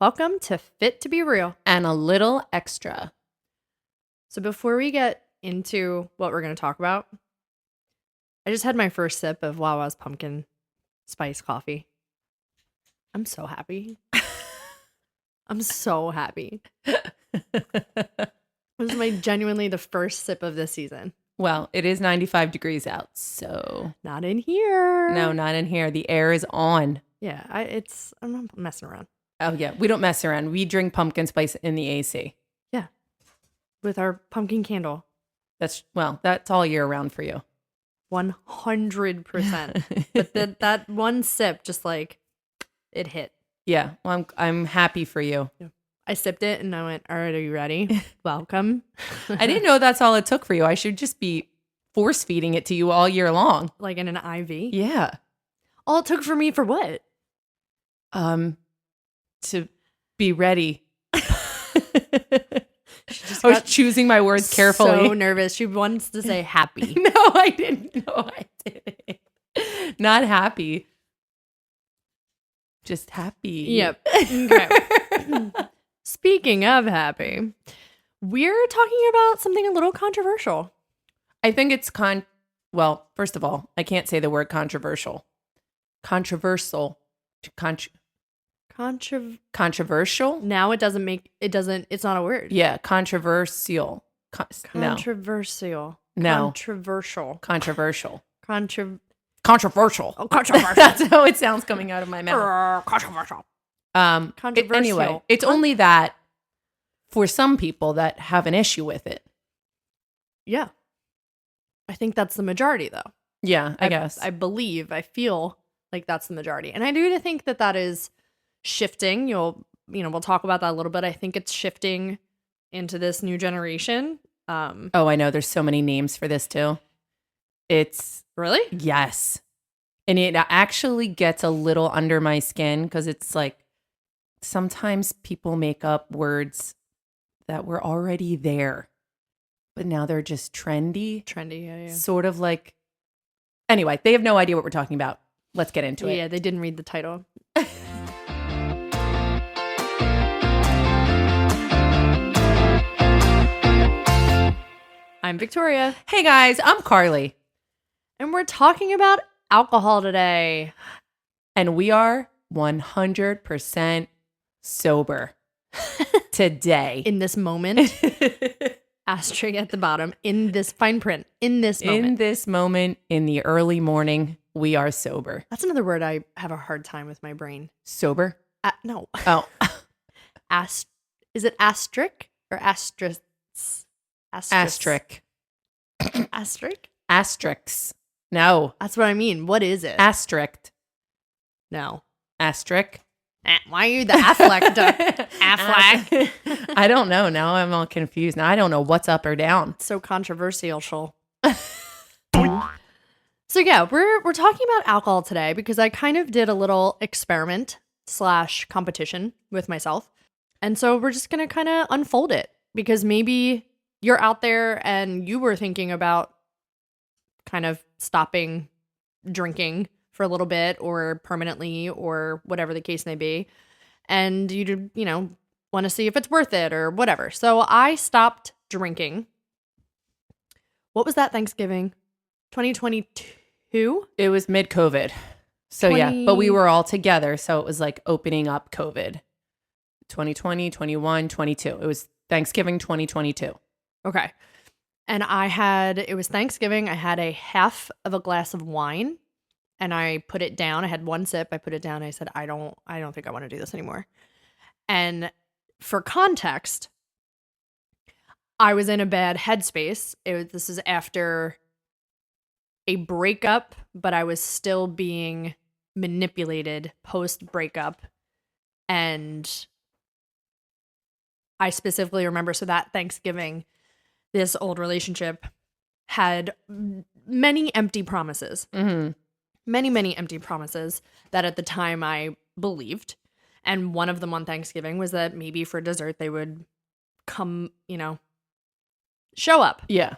Welcome to Fit to Be Real. And a little extra. So before we get into what we're going to talk about, I just had my first sip of Wawa's pumpkin spice coffee. I'm so happy. I'm so happy. This is genuinely the first sip of this season. Well, it is 95 degrees out, so. Not in here. No, not in here. The air is on. Yeah, I'm not messing around. Oh, yeah. We don't mess around. We drink pumpkin spice in the AC. Yeah. With our pumpkin candle. That's all year round for you. 100%. But that one sip, just like, it hit. Yeah. Well, I'm happy for you. Yeah. I sipped it and I went, all right, are you ready? Welcome. I didn't know that's all it took for you. I should just be force feeding it to you all year long. Like in an IV? Yeah. All it took for me for what? To be ready. I was choosing my words carefully. So nervous. She wants to say happy. No, I didn't. No, I didn't. Not happy. Just happy. Yep. Okay. Speaking of happy, we're talking about something a little controversial. I think it's well, first of all, I can't say the word controversial. Controversial. Controversial? Now it's not a word. Yeah, controversial. Controversial. No. Controversial. Controversial. Controversial. Oh, controversial. That's how it sounds coming out of my mouth. Controversial. Controversial. Anyway, it's only that for some people that have an issue with it. Yeah. I think that's the majority, though. Yeah, I guess. I feel like that's the majority. And I do think that is shifting. We'll talk about that a little bit. I think it's shifting into this new generation. Oh, I know. There's so many names for this too. It's really? Yes. And it actually gets a little under my skin because it's like sometimes people make up words that were already there, but now they're just trendy. Trendy, yeah. Sort of like, anyway, they have no idea what we're talking about. Let's get into it. Yeah, they didn't read the title. I'm Victoria. Hey guys, I'm Carly. And we're talking about alcohol today. And we are 100% sober today. In this moment. Asterisk at the bottom. In this fine print. In this moment. In this moment, in the early morning, we are sober. That's another word I have a hard time with my brain. Sober? No. Oh. Is it asterisk or asterisk? Asterisk. Asterisk? Asterisks. No. That's what I mean. What is it? Asterisk. No. Asterisk. Why are you the Affleck duck? Affleck. I don't know. Now I'm all confused. Now I don't know what's up or down. So controversial. So yeah, we're talking about alcohol today because I kind of did a little experiment / competition with myself. And so we're just going to kind of unfold it because maybe you're out there and you were thinking about kind of stopping drinking for a little bit or permanently or whatever the case may be. And you want to see if it's worth it or whatever. So I stopped drinking. What was that Thanksgiving? 2022? It was mid-COVID. So yeah, but we were all together. So it was like opening up COVID. 2020, 21, 22. It was Thanksgiving 2022. Okay. And it was Thanksgiving. I had a half of a glass of wine and I put it down. I had one sip. I put it down. I said, I don't think I want to do this anymore. And for context, I was in a bad headspace. This is after a breakup, but I was still being manipulated post-breakup. And I specifically remember, so that Thanksgiving, this old relationship had many empty promises. Mm-hmm. Many, many empty promises that at the time I believed. And one of them on Thanksgiving was that maybe for dessert they would come, show up. Yeah.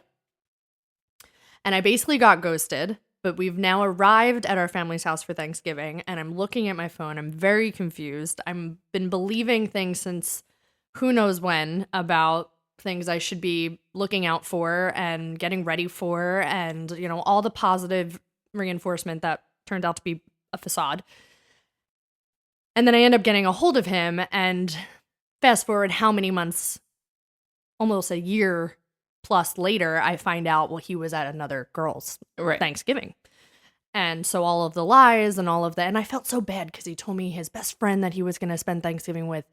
And I basically got ghosted but we've now arrived at our family's house for Thanksgiving, and I'm looking at my phone. I'm very confused. I've been believing things since who knows when about things I should be looking out for and getting ready for, and, you know, all the positive reinforcement that turned out to be a facade. And then I end up getting a hold of him, and fast forward how many months, almost a year plus later, I find out, well, he was at another girl's Thanksgiving. And so all of the lies and all of that, and I felt so bad because he told me his best friend that he was going to spend Thanksgiving with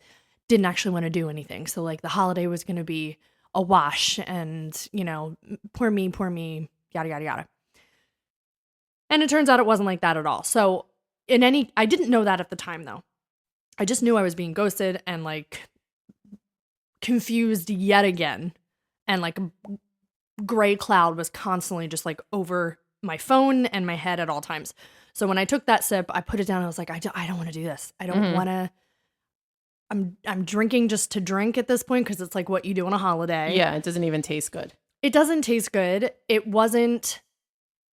didn't actually want to do anything. So like the holiday was going to be a wash, and, you know, poor me, yada, yada, yada. And it turns out it wasn't like that at all. So I didn't know that at the time though. I just knew I was being ghosted and like confused yet again. And like a gray cloud was constantly just like over my phone and my head at all times. So when I took that sip, I put it down. I was like, I don't want to do this. I don't want to. I'm drinking just to drink at this point because it's like what you do on a holiday. Yeah, it doesn't even taste good. It doesn't taste good. It wasn't.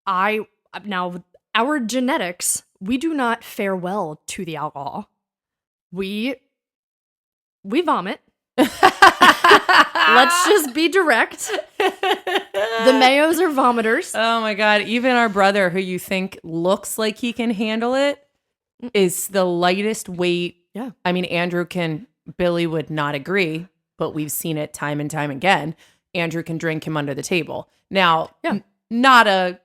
Now, our genetics, we do not fare well to the alcohol. We vomit. Let's just be direct. The Mayos are vomiters. Oh my God. Even our brother, who you think looks like he can handle it, is the lightest weight. Yeah. I mean, Billy would not agree, but we've seen it time and time again. Andrew can drink him under the table. Now, not a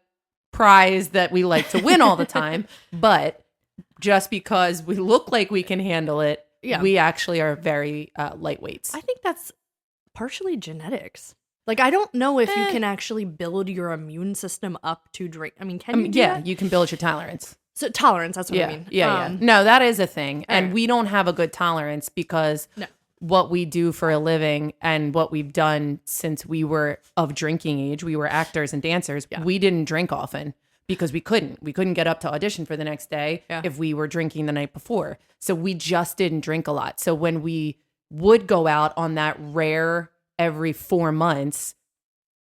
prize that we like to win all the time, but just because we look like we can handle it, we actually are very lightweights. I think that's partially genetics. Like, I don't know if you can actually build your immune system up to drink. I mean, can you do that? You can build your tolerance. So tolerance, that's what I mean. Yeah. No, that is a thing. And we don't have a good tolerance because what we do for a living and what we've done since we were of drinking age, we were actors and dancers. Yeah. We didn't drink often because we couldn't. We couldn't get up to audition for the next day if we were drinking the night before. So we just didn't drink a lot. So when we would go out on that rare every 4 months,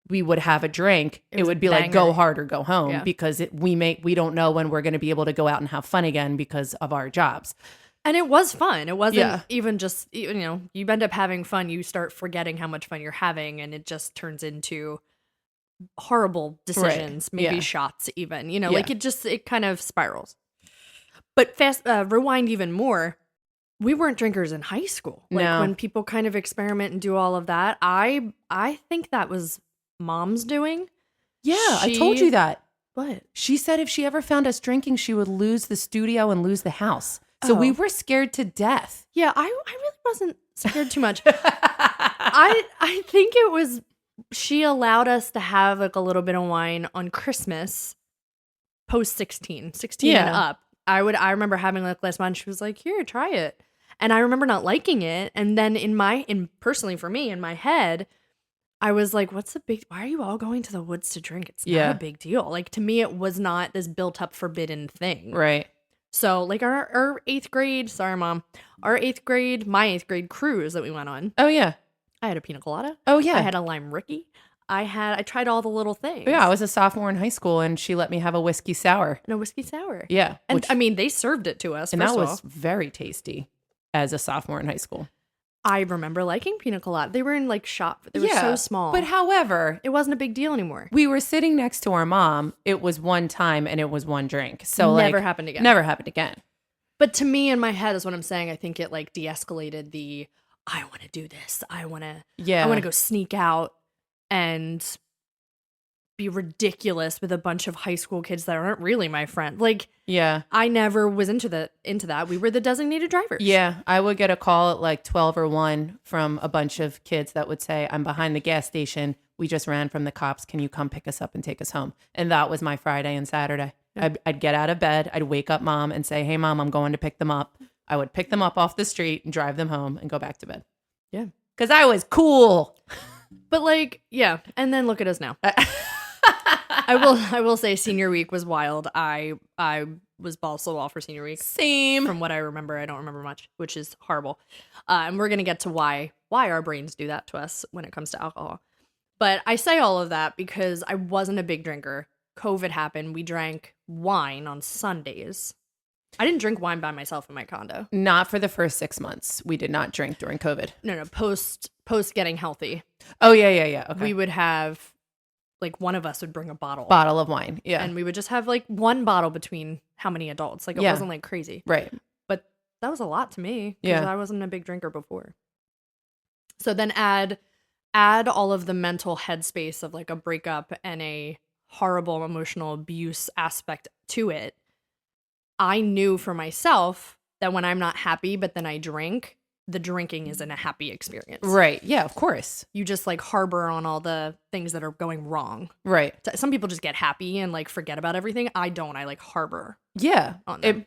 we would have a drink. It would be like go hard or go home because we don't know when we're going to be able to go out and have fun again because of our jobs. And it was fun. It wasn't even just, you know, you end up having fun. You start forgetting how much fun you're having, and it just turns into horrible decisions, maybe shots even, you know, like it kind of spirals. But rewind even more. We weren't drinkers in high school. Like when people kind of experiment and do all of that, I think that was Mom's doing. Yeah, I told you that. What? She said if she ever found us drinking, she would lose the studio and lose the house. So we were scared to death. Yeah, I really wasn't scared too much. I think it was she allowed us to have like a little bit of wine on Christmas post 16 and up. I remember having like last month. She was like, "Here, try it." And I remember not liking it. And then personally for me, in my head, I was like, why are you all going to the woods to drink? It's not a big deal. Like, to me, it was not this built up forbidden thing. Right. So like our 8th grade, sorry, Mom, my 8th grade cruise that we went on. Oh yeah. I had a pina colada. Oh yeah. I had a lime Ricky. I tried all the little things. Yeah, I was a sophomore in high school and she let me have a whiskey sour. And a whiskey sour. Yeah. And I mean, they served it to us. And that was very tasty as a sophomore in high school. I remember liking pina colada. They were in like shop. They were so small. But however, it wasn't a big deal anymore. We were sitting next to our mom. It was one time and it was one drink. So never happened again. Never happened again. But to me, in my head is what I'm saying. I think it like de-escalated the, I want to do this. I want to go sneak out and be ridiculous with a bunch of high school kids that aren't really my friend. Like, I never was into that. We were the designated drivers. Yeah, I would get a call at like 12 or 1 from a bunch of kids that would say, "I'm behind the gas station. We just ran from the cops. Can you come pick us up and take us home?" And that was my Friday and Saturday. Yeah. I'd get out of bed. I'd wake up Mom and say, "Hey, Mom, I'm going to pick them up." I would pick them up off the street and drive them home and go back to bed. Yeah. Because I was cool. But like, yeah. And then look at us now. I will say senior week was wild. I was balls to the wall for senior week. Same. From what I remember, I don't remember much, which is horrible. And we're going to get to why our brains do that to us when it comes to alcohol. But I say all of that because I wasn't a big drinker. COVID happened, we drank wine on Sundays. I didn't drink wine by myself in my condo. Not for the first 6 months. We did not drink during COVID. No, post getting healthy. Oh, yeah. Okay. We would have, like, one of us would bring a bottle. Bottle of wine. Yeah. And we would just have, like, one bottle between how many adults. Like, it wasn't, like, crazy. Right. But that was a lot to me. Yeah. Because I wasn't a big drinker before. So then add all of the mental headspace of, like, a breakup and a horrible emotional abuse aspect to it. I knew for myself that when I'm not happy, but then I drink, the drinking isn't a happy experience. Right. Yeah, of course. You just like harbor on all the things that are going wrong. Right. Some people just get happy and like forget about everything. I don't. I like harbor. Yeah. On them.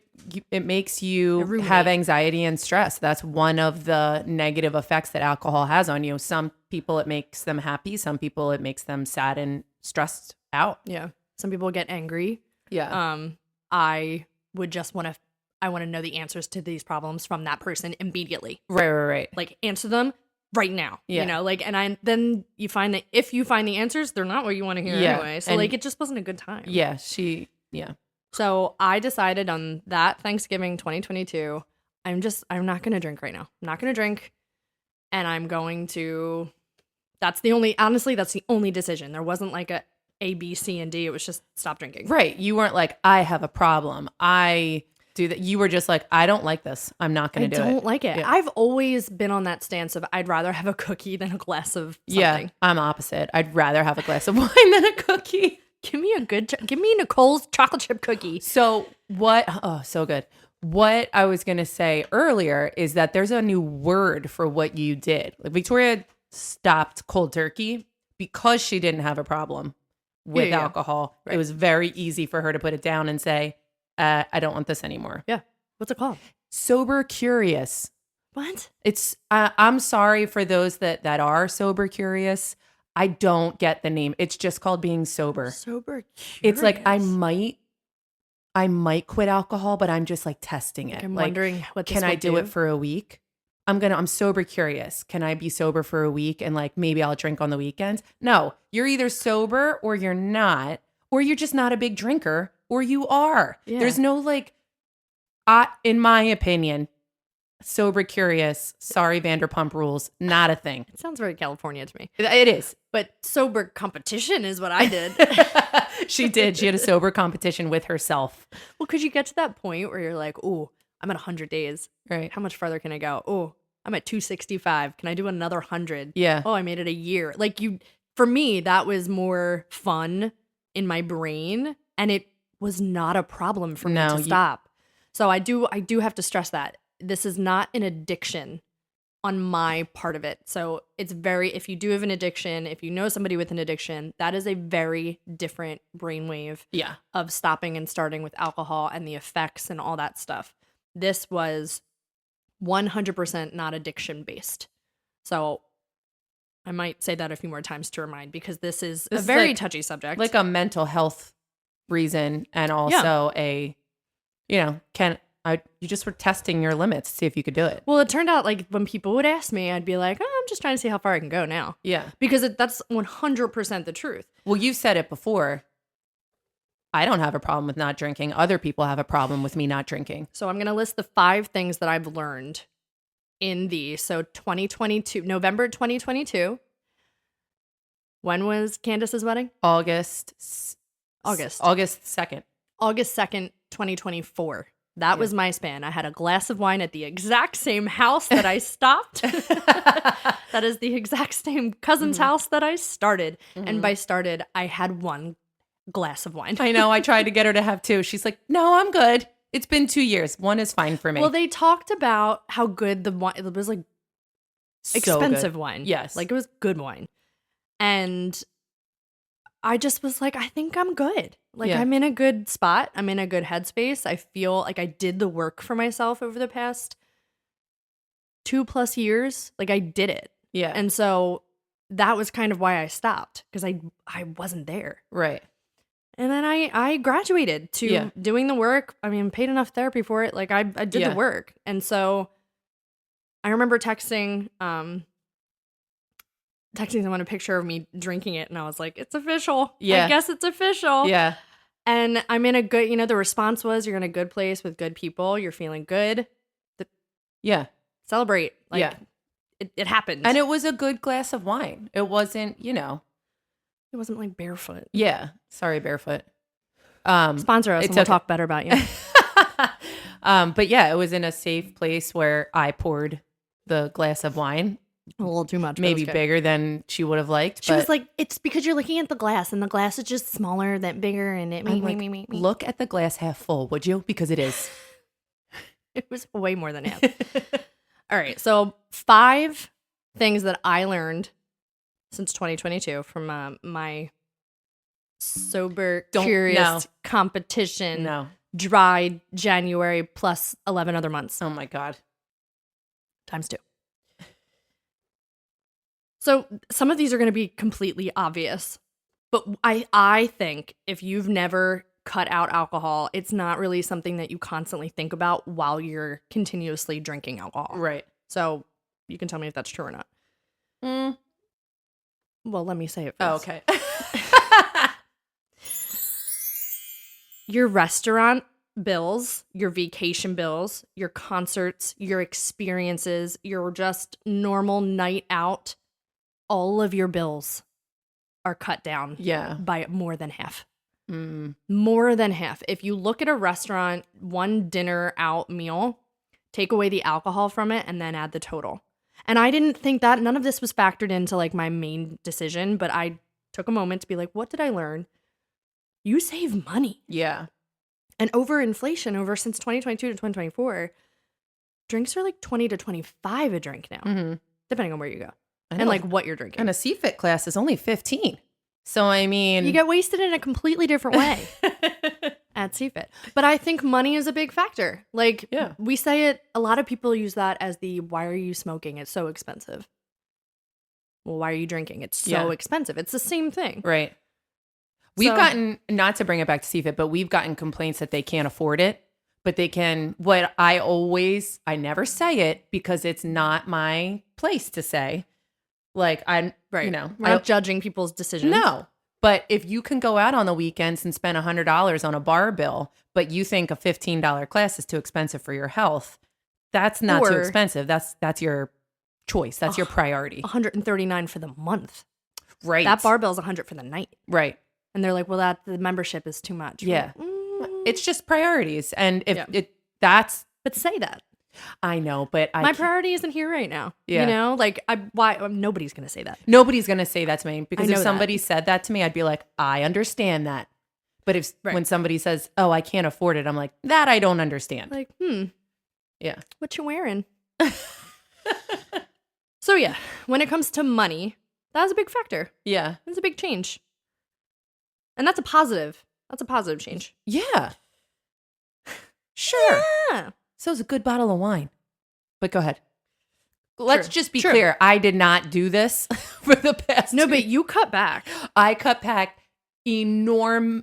It makes you have anxiety and stress. That's one of the negative effects that alcohol has on you. Some people it makes them happy. Some people it makes them sad and stressed out. Yeah. Some people get angry. Yeah. I would just want to know the answers to these problems from that person immediately. Right. Like answer them right now. Yeah. You know, like, and then you find that if you find the answers, they're not what you want to hear anyway. So like, it just wasn't a good time. Yeah. So I decided on that Thanksgiving 2022, I'm not going to drink right now. I'm not going to drink. And I'm going to, that's the only decision. There wasn't like A, B, C, and D. It was just stop drinking. Right. You weren't like, I have a problem. I do that. You were just like, I don't like this. I'm not going to do it. I don't like it. Yeah. I've always been on that stance of I'd rather have a cookie than a glass of something. Yeah, I'm opposite. I'd rather have a glass of wine than a cookie. Give me Nicole's chocolate chip cookie. So what? Oh, so good. What I was going to say earlier is that there's a new word for what you did. Like Victoria stopped cold turkey because she didn't have a problem with alcohol. Right. It was very easy for her to put it down and say, I don't want this anymore. Yeah. What's it called? Sober curious. What? It's I'm sorry for those that are sober curious. I don't get the name. It's just called being sober. Sober curious. It's like I might quit alcohol, but I'm just like testing it. I'm like, wondering what this can will I do it for a week? I'm sober curious. Can I be sober for a week and like maybe I'll drink on the weekends? No, you're either sober or you're not, or you're just not a big drinker, or you are. Yeah. There's no like, in my opinion, sober curious, sorry Vanderpump Rules, not a thing. It sounds very California to me. It is. But sober competition is what I did. She did. She had a sober competition with herself. Well, because you get to that point where you're like, oh, I'm at 100 days. Right. How much farther can I go? Oh, I'm at 265. Can I do another 100? Yeah. Oh, I made it a year. Like for me, that was more fun in my brain, and it was not a problem for me to stop. So I do have to stress that this is not an addiction on my part of it. So it's if you do have an addiction, if you know somebody with an addiction, that is a very different brainwave of stopping and starting with alcohol and the effects and all that stuff. This was 100% not addiction based. So I might say that a few more times to remind, because this is a very like, touchy subject. Like a mental health reason, and also you just were testing your limits to see if you could do it. Well, it turned out like when people would ask me, I'd be like, I'm just trying to see how far I can go now. Yeah. Because that's 100% the truth. Well, you've said it before. I don't have a problem with not drinking. Other people have a problem with me not drinking. So I'm going to list the 5 things that I've learned in these. So 2022, November 2022. When was Candace's wedding? August 2nd. August 2nd, 2024. That was my span. I had a glass of wine at the exact same house that I stopped. That is the exact same cousin's house that I started. Mm-hmm. And by started, I had 1 glass of wine. I know. I tried to get her to have 2. She's like, no, I'm good. It's been 2 years. 1 is fine for me. Well, they talked about how good the wine, it was like expensive wine. Yes. Like it was good wine. And I just was like, I think I'm good. Like I'm in a good spot. I'm in a good headspace. I feel like I did the work for myself over the past 2+ years. Like I did it. Yeah. And so that was kind of why I stopped, because I wasn't there. Right. And then I graduated to doing the work. I mean, paid enough therapy for it. Like I did the work. And so I remember texting texting someone a picture of me drinking it, and I was like, it's official. Yeah. I guess it's official. Yeah. And I'm in a good, the response was, you're in a good place with good people. You're feeling good. Yeah. Celebrate. Like, Yeah. it happened. And it was a good glass of wine. It wasn't, it wasn't like barefoot. Yeah. Sorry, barefoot. Sponsor us and we'll talk better about you. But yeah, it was in a safe place where I poured the glass of wine. A little too much. Maybe bigger than she would have liked. She was like, it's because you're looking at the glass and the glass is just smaller than bigger and it me. Look at the glass half full, would you? Because it is. It was way more than half. All right. So 5 things that I learned since 2022 from my sober, curious competition. Dry January plus 11 other months. Oh my God. Times 2. So some of these are going to be completely obvious, but I think if you've never cut out alcohol, it's not really something that you constantly think about while you're continuously drinking alcohol. Right. So you can tell me if that's true or not. Well, let me say it Oh, first. okay. Your restaurant bills, your vacation bills, your concerts, your experiences, your just normal night out, all of your bills are cut down by more than half. More than half. If you look at a restaurant, one dinner out meal, take away the alcohol from it and then add the total. And I didn't think that, none of this was factored into like my main decision, but I took a moment to be like, what did I learn? You save money. Yeah. And over inflation, since 2022 to 2024, drinks are like 20 to 25 a drink now, depending on where you go and like what you're drinking. And a CFIT class is only 15. So, I mean, you get wasted in a completely different way at CFIT. But I think money is a big factor. Like, we say it, a lot of people use that as why are you smoking? It's so expensive. Well, why are you drinking? It's so expensive. It's the same thing. Right. We've gotten, not to bring it back to CFIT, but we've gotten complaints that they can't afford it, but they can. I never say it because it's not my place to say. Like, we're not judging people's decisions. No. But if you can go out on the weekends and spend $100 on a bar bill, but you think a $15 class is too expensive for your health, that's not too expensive. That's your choice. That's your priority. $139 for the month. Right. That bar bill is $100 for the night. Right. And they're like, well, the membership is too much. Yeah. It's just priorities. And but say that. I know, but my priority isn't here right now. Yeah. Nobody's going to say that. Nobody's going to say that to me because if somebody said that to me, I'd be like, I understand that. But when somebody says, oh, I can't afford it, I'm like, that I don't understand. Like, yeah. What you wearing? So yeah, when it comes to money, that's a big factor. Yeah. It's a big change. And that's a positive. That's a positive change. Yeah. Sure. Yeah. So it's a good bottle of wine. But go ahead. Let's just be True. clear. I did not do this for the past. No, but you cut back. I cut back I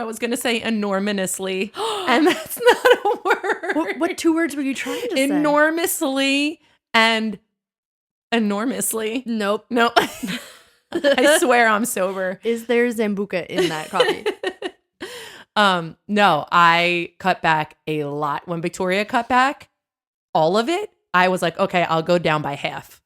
was going to say enormously. And that's not a word. What 2 words were you trying to say? Enormously and enormously. Nope. No. I swear I'm sober. Is there Zambuca in that coffee? No, I cut back a lot. When Victoria cut back all of it, I was like, okay, I'll go down by half.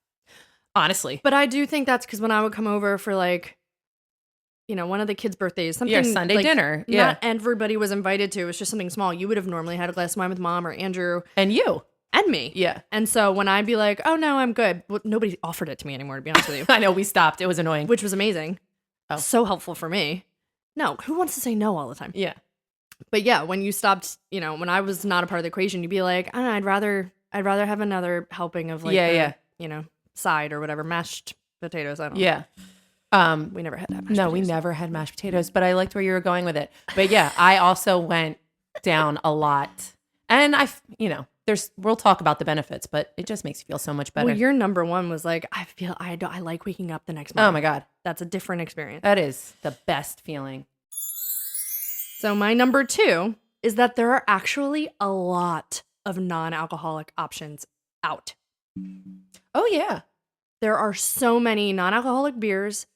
Honestly. But I do think that's because when I would come over for one of the kids' birthdays, something Sunday dinner. Yeah. Not everybody was invited to. It was just something small. You would have normally had a glass of wine with Mom or Andrew. And you. And me. Yeah. And so when I'd be like, oh no, I'm good. Well, nobody offered it to me anymore, to be honest with you. I know, we stopped. It was annoying. Which was amazing. Oh. So helpful for me. No, who wants to say no all the time? Yeah. But yeah, when you stopped, when I was not a part of the equation, you'd be like, I don't know, I'd rather have another helping of side or whatever, mashed potatoes. I don't know. Yeah. We never had that. We never had mashed potatoes, but I liked where you were going with it. But yeah, I also went down a lot. And we'll talk about the benefits, but it just makes you feel so much better. Well, your number one was like, I like waking up the next morning. Oh my God. That's a different experience. That is the best feeling. So my number 2 is that there are actually a lot of non-alcoholic options out. Oh yeah. There are so many non-alcoholic beers,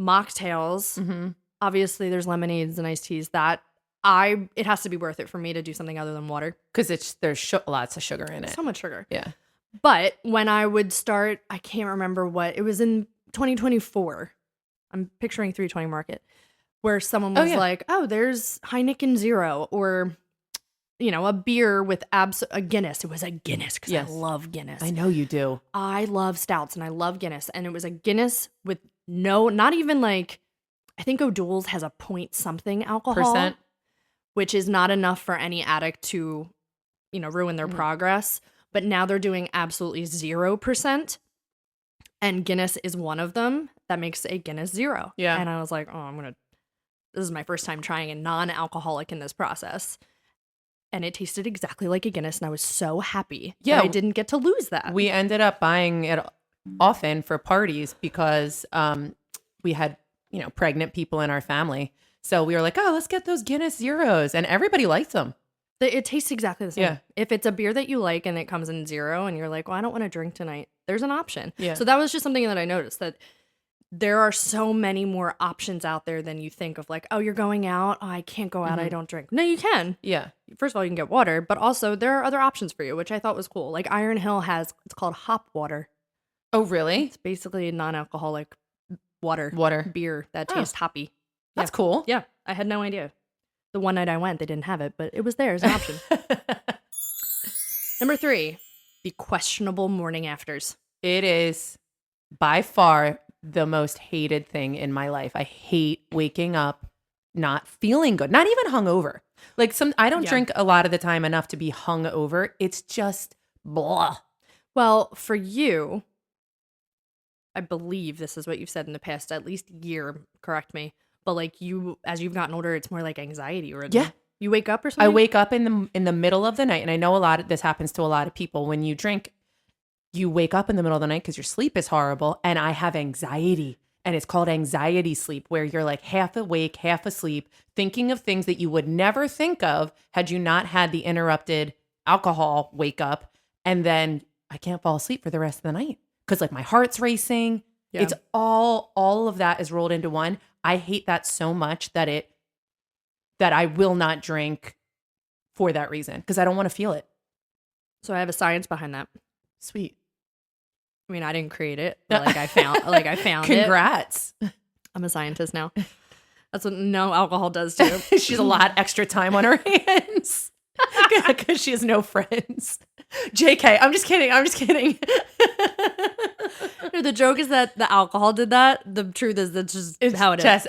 mocktails. Mm-hmm. Obviously, there's lemonades and iced teas that it has to be worth it for me to do something other than water. Because there's lots of sugar in it. So much sugar. Yeah. But when I would start, I can't remember what, it was in 2024. I'm picturing 320 Market, where someone was like, oh, there's Heineken Zero, or, a beer with a Guinness. It was a Guinness because I love Guinness. I know you do. I love stouts and I love Guinness. And it was a Guinness with not even like, I think O'Doul's has a point something alcohol, which is not enough for any addict to, ruin their progress. But now they're doing absolutely 0%. And Guinness is one of them that makes a Guinness Zero. Yeah. And I was like, this is my first time trying a non-alcoholic in this process. And it tasted exactly like a Guinness. And I was so happy that I didn't get to lose that. We ended up buying it often for parties because we had, pregnant people in our family. So we were like, oh, let's get those Guinness Zeros. And everybody liked them. It tastes exactly the same. Yeah. If it's a beer that you like and it comes in 0 and you're like, well, I don't want to drink tonight, there's an option. Yeah. So that was just something that I noticed, that there are so many more options out there than you think of, like, oh, you're going out. Oh, I can't go out. I don't drink. No, you can. Yeah. First of all, you can get water, but also there are other options for you, which I thought was cool. Like Iron Hill it's called hop water. Oh, really? It's basically a non-alcoholic water beer that tastes hoppy. That's cool. Yeah. I had no idea. The one night I went, they didn't have it, but it was there as an option. Number 3, the questionable morning afters. It is by far the most hated thing in my life. I hate waking up not feeling good, not even hungover. Like I don't drink a lot of the time enough to be hungover. It's just blah. Well, for you, I believe this is what you've said in the past, at least year, correct me. But like as you've gotten older, it's more like anxiety or you wake up or something? I wake up in the middle of the night, and I know this happens to a lot of people. When you drink, you wake up in the middle of the night because your sleep is horrible, and I have anxiety, and it's called anxiety sleep, where you're like half awake, half asleep, thinking of things that you would never think of had you not had the interrupted alcohol wake up, and then I can't fall asleep for the rest of the night because like my heart's racing. Yeah. It's all of that is rolled into one. I hate that so much that I will not drink for that reason because I don't want to feel it. So I have a science behind that. Sweet. I mean, I didn't create it, but I found Congrats. it. I'm a scientist now. That's what no alcohol does to you. She has a lot extra time on her hands because she has no friends. JK, I'm just kidding. No, the joke is that the alcohol did that. The truth is that's just how it is.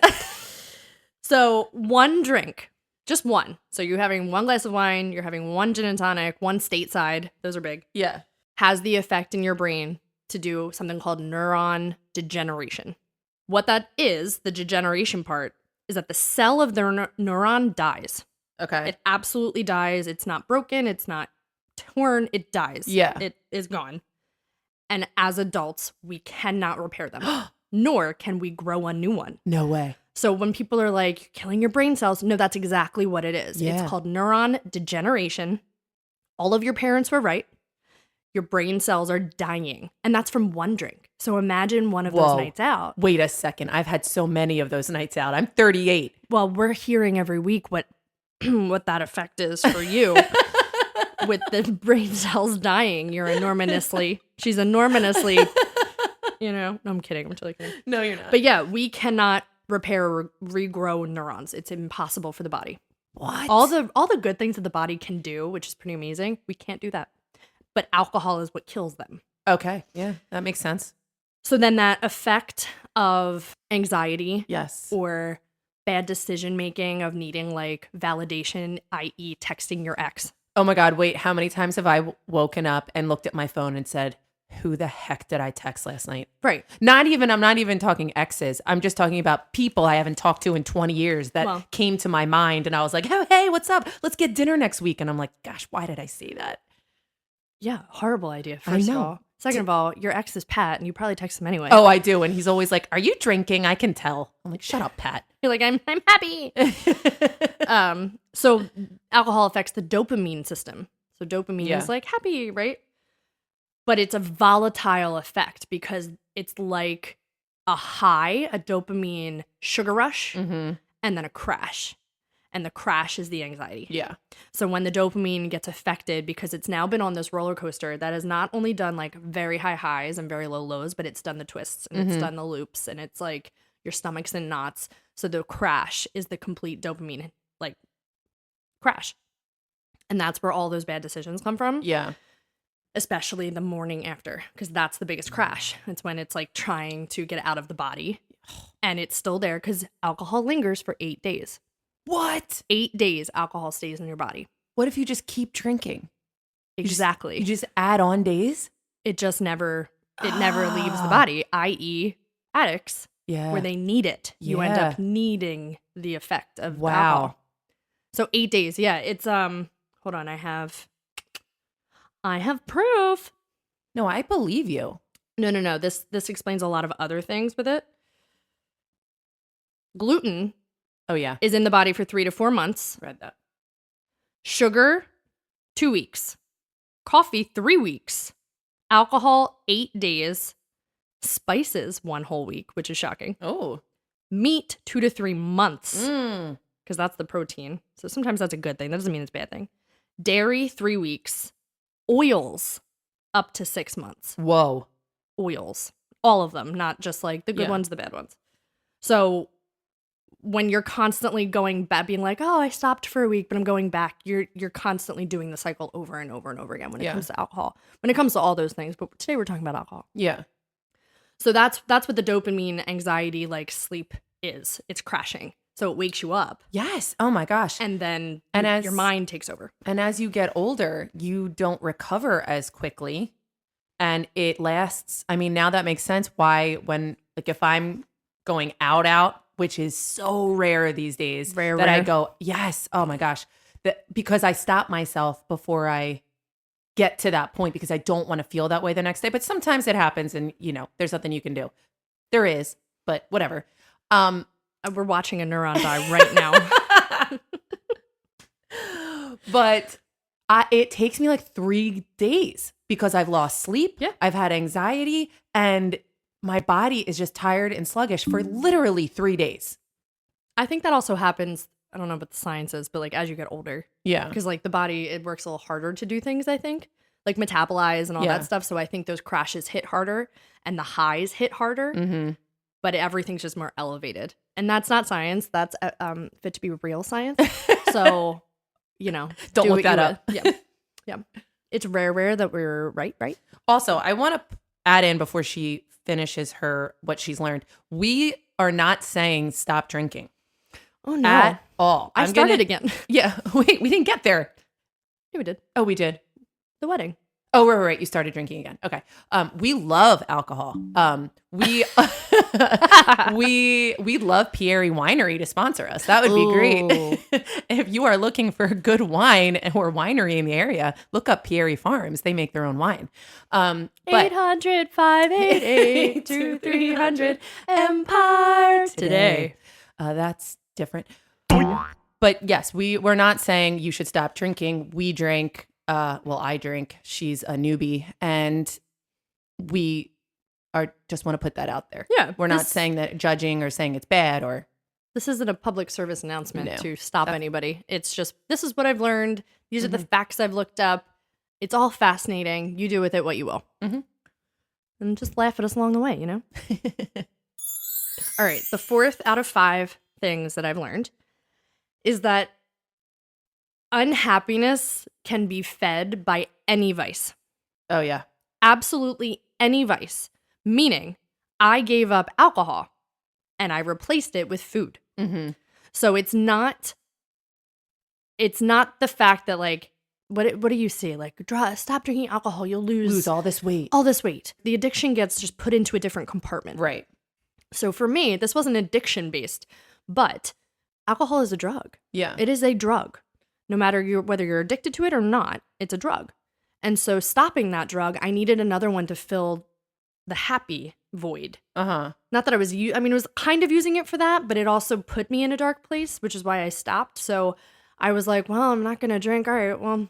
So one drink, just one. So you're having one glass of wine, you're having one gin and tonic, one stateside. Those are big. Yeah. Has the effect in your brain to do something called neuron degeneration. What that is, the degeneration part, is that the cell of the neuron dies. Okay. It absolutely dies. It's not broken. It's not torn. It dies. Yeah. It is gone. And as adults, we cannot repair them, nor can we grow a new one. No way. So when people are like, you're killing your brain cells, no, that's exactly what it is. Yeah. It's called neuron degeneration. All of your parents were right. Your brain cells are dying. And that's from one drink. So imagine one of those nights out. Wait a second. I've had so many of those nights out. I'm 38. Well, we're hearing every week what that effect is for you. With the brain cells dying, she's enormously, no, I'm kidding. I'm totally kidding. No, you're not. But yeah, we cannot repair or regrow neurons. It's impossible for the body. What? All the good things that the body can do, which is pretty amazing, we can't do that. But alcohol is what kills them. Okay. Yeah, that makes sense. So then that effect of anxiety, yes, or bad decision making of needing like validation, i.e. texting your ex. Oh my God, wait, how many times have I woken up and looked at my phone and said, who the heck did I text last night? Right. I'm not even talking exes. I'm just talking about people I haven't talked to in 20 years that came to my mind. And I was like, oh, hey, what's up? Let's get dinner next week. And I'm like, gosh, why did I say that? Yeah, horrible idea, first of all. Second of all, your ex is Pat, and you probably text him anyway. Oh, I do. And he's always like, are you drinking? I can tell. I'm like, shut up, Pat. You're like, I'm happy. So alcohol affects the dopamine system. So dopamine is like happy, right? but it's a volatile effect because it's like a high, a dopamine sugar rush, and then a crash. And the crash is the anxiety. Yeah. So when the dopamine gets affected, because it's now been on this roller coaster that has not only done like very high highs and very low lows, but it's done the twists and it's done the loops and it's like your stomach's in knots. So the crash is the complete dopamine like crash. And that's where all those bad decisions come from. Yeah. Especially the morning after, because that's the biggest crash. It's when it's like trying to get out of the body and it's still there because alcohol lingers for 8 days. What? 8 days alcohol stays in your body. What if you just keep drinking? Exactly. You just add on days? It just never leaves the body, i.e. addicts, Yeah. where they need it. You end up needing the effect of the alcohol. So 8 days. Yeah, it's hold on, I have proof. No, I believe you. No. This explains a lot of other things with it. Gluten Oh, yeah. is in the body for 3 to 4 months. Read that. Sugar, 2 weeks. Coffee, 3 weeks. Alcohol, 8 days. Spices, 1 whole week, which is shocking. Oh. Meat, 2 to 3 months, Mm. because that's the protein. So sometimes that's a good thing. That doesn't mean it's a bad thing. Dairy, 3 weeks. Oils, up to 6 months. Whoa. Oils. All of them, not just like the good ones, the bad ones. So when you're constantly going back, being like, oh, I stopped for a week, but I'm going back, you're constantly doing the cycle over and over and over again when it comes to alcohol. When it comes to all those things. But today we're talking about alcohol. Yeah. So that's what the dopamine anxiety like sleep is. It's crashing. So it wakes you up. Yes. Oh my gosh. And then your mind takes over. And as you get older, you don't recover as quickly. And it lasts. I mean, now that makes sense why when, like, if I'm going out, which is so rare these days, I go, yes, oh my gosh. Because I stop myself before I get to that point because I don't want to feel that way the next day. But sometimes it happens and, there's nothing you can do. There is, but whatever. We're watching a neuron die right now. But it takes me like 3 days because I've lost sleep. Yeah. I've had anxiety and my body is just tired and sluggish for literally 3 days. I think that also happens. I don't know what the science is, but like as you get older. Yeah. Because like the body, it works a little harder to do things, I think. Like metabolize and all that stuff. So I think those crashes hit harder and the highs hit harder. Mm-hmm. But everything's just more elevated. And that's not science. That's fit to be real science. So, Don't look that up. Yeah. It's rare that we're right. Also, I want to add in before she finishes what she's learned. We are not saying stop drinking. Oh, no. At all. I started again. Yeah. Wait, we didn't get there. Yeah, we did. Oh, we did. The wedding. Oh, right. You started drinking again. Okay. We love alcohol. We love Pieri Winery to sponsor us. That would be great. If you are looking for good wine or winery in the area, look up Pieri Farms. They make their own wine. 800-588-2300 Empire today. That's different. But yes, we're not saying you should stop drinking. We drink. I drink. She's a newbie, and we just want to put that out there. Yeah, we're not saying that judging or saying it's bad or. This isn't a public service announcement to stop anybody. It's just this is what I've learned. These are the facts I've looked up. It's all fascinating. You do with it what you will, and just laugh at us along the way. All right, the 4th out of 5 things that I've learned is that unhappiness can be fed by any vice. Oh, yeah. Absolutely any vice. Meaning, I gave up alcohol and I replaced it with food. Mm-hmm. So it's not the fact that like, what do you say? Like, stop drinking alcohol, you'll lose all this weight. All this weight. The addiction gets just put into a different compartment. Right. So for me, this wasn't addiction based, but alcohol is a drug. Yeah. It is a drug. No matter whether you're addicted to it or not, it's a drug. And so stopping that drug, I needed another one to fill the happy void. Uh-huh. Not that I was, it was kind of using it for that, but it also put me in a dark place, which is why I stopped. So I was like, well, I'm not going to drink. All right, well,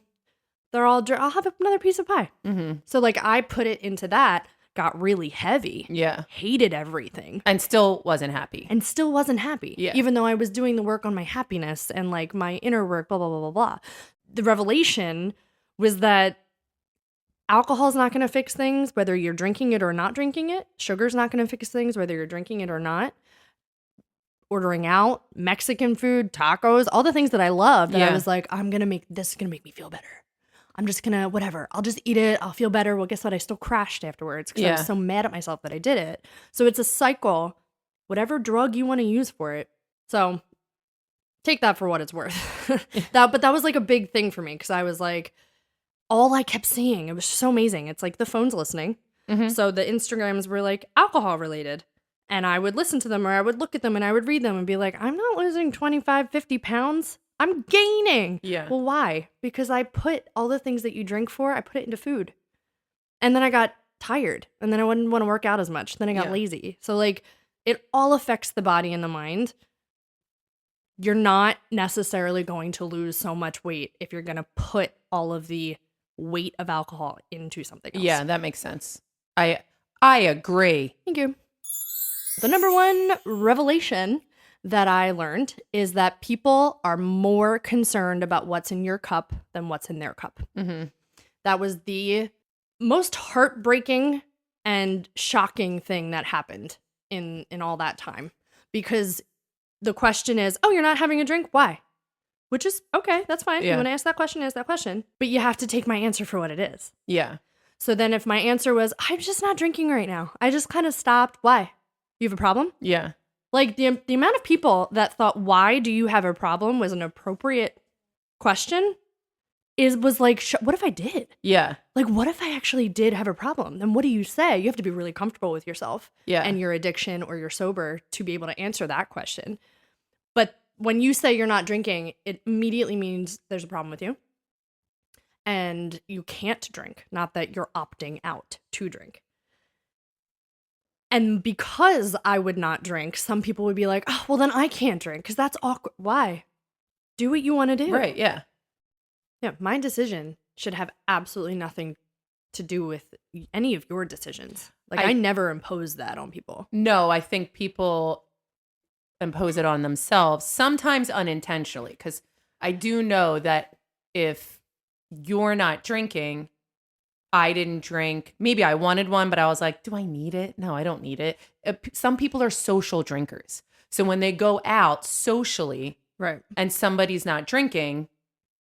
I'll have another piece of pie. Mm-hmm. So like I put it into that, got really heavy. Yeah. Hated everything. And still wasn't happy. And still wasn't happy. Yeah. Even though I was doing the work on my happiness and like my inner work, blah, blah, blah, blah, blah. The revelation was that alcohol's not going to fix things, whether you're drinking it or not drinking it. Sugar's not going to fix things, whether you're drinking it or not. Ordering out, Mexican food, tacos, all the things that I loved. And I was like, this is going to make me feel better. I'm just going to, whatever. I'll just eat it. I'll feel better. Well, guess what? I still crashed afterwards because I was so mad at myself that I did it. So it's a cycle, whatever drug you want to use for it. So take that for what it's worth. But that was like a big thing for me because I was like, all I kept seeing, it was so amazing. It's like the phone's listening. Mm-hmm. So the Instagrams were like alcohol related. And I would listen to them or I would look at them and I would read them and be like, I'm not losing 25, 50 pounds. I'm gaining. Yeah. Well, why? Because I put all the things that you drink for, I put it into food. And then I got tired. And then I wouldn't want to work out as much. Then I got lazy. So like it all affects the body and the mind. You're not necessarily going to lose so much weight if you're going to put all of the weight of alcohol into something else. Yeah, that makes sense. I agree. Thank you. The number one revelation that I learned is that people are more concerned about what's in your cup than what's in their cup. Mm-hmm. That was the most heartbreaking and shocking thing that happened in all that time. Because the question is, oh, you're not having a drink? Why? Which is, okay, that's fine. Yeah. You want to ask that question. But you have to take my answer for what it is. Yeah. So then if my answer was, I'm just not drinking right now. I just kind of stopped. Why? You have a problem? Yeah. Like the amount of people that thought, why do you have a problem was an appropriate question was like, what if I did? Yeah. Like, what if I actually did have a problem? Then what do you say? You have to be really comfortable with yourself and your addiction or your sober to be able to answer that question. But when you say you're not drinking, it immediately means there's a problem with you. And you can't drink, not that you're opting out to drink. And because I would not drink, some people would be like, oh, well, then I can't drink because that's awkward. Why? Do what you want to do. Right, yeah. Yeah, my decision should have absolutely nothing to do with any of your decisions. Like, I never impose that on people. No, I think people impose it on themselves, sometimes unintentionally, because I do know that if you're not drinking, I didn't drink. Maybe I wanted one, but I was like, do I need it? No, I don't need it. Some people are social drinkers. So when they go out socially right, and somebody's not drinking,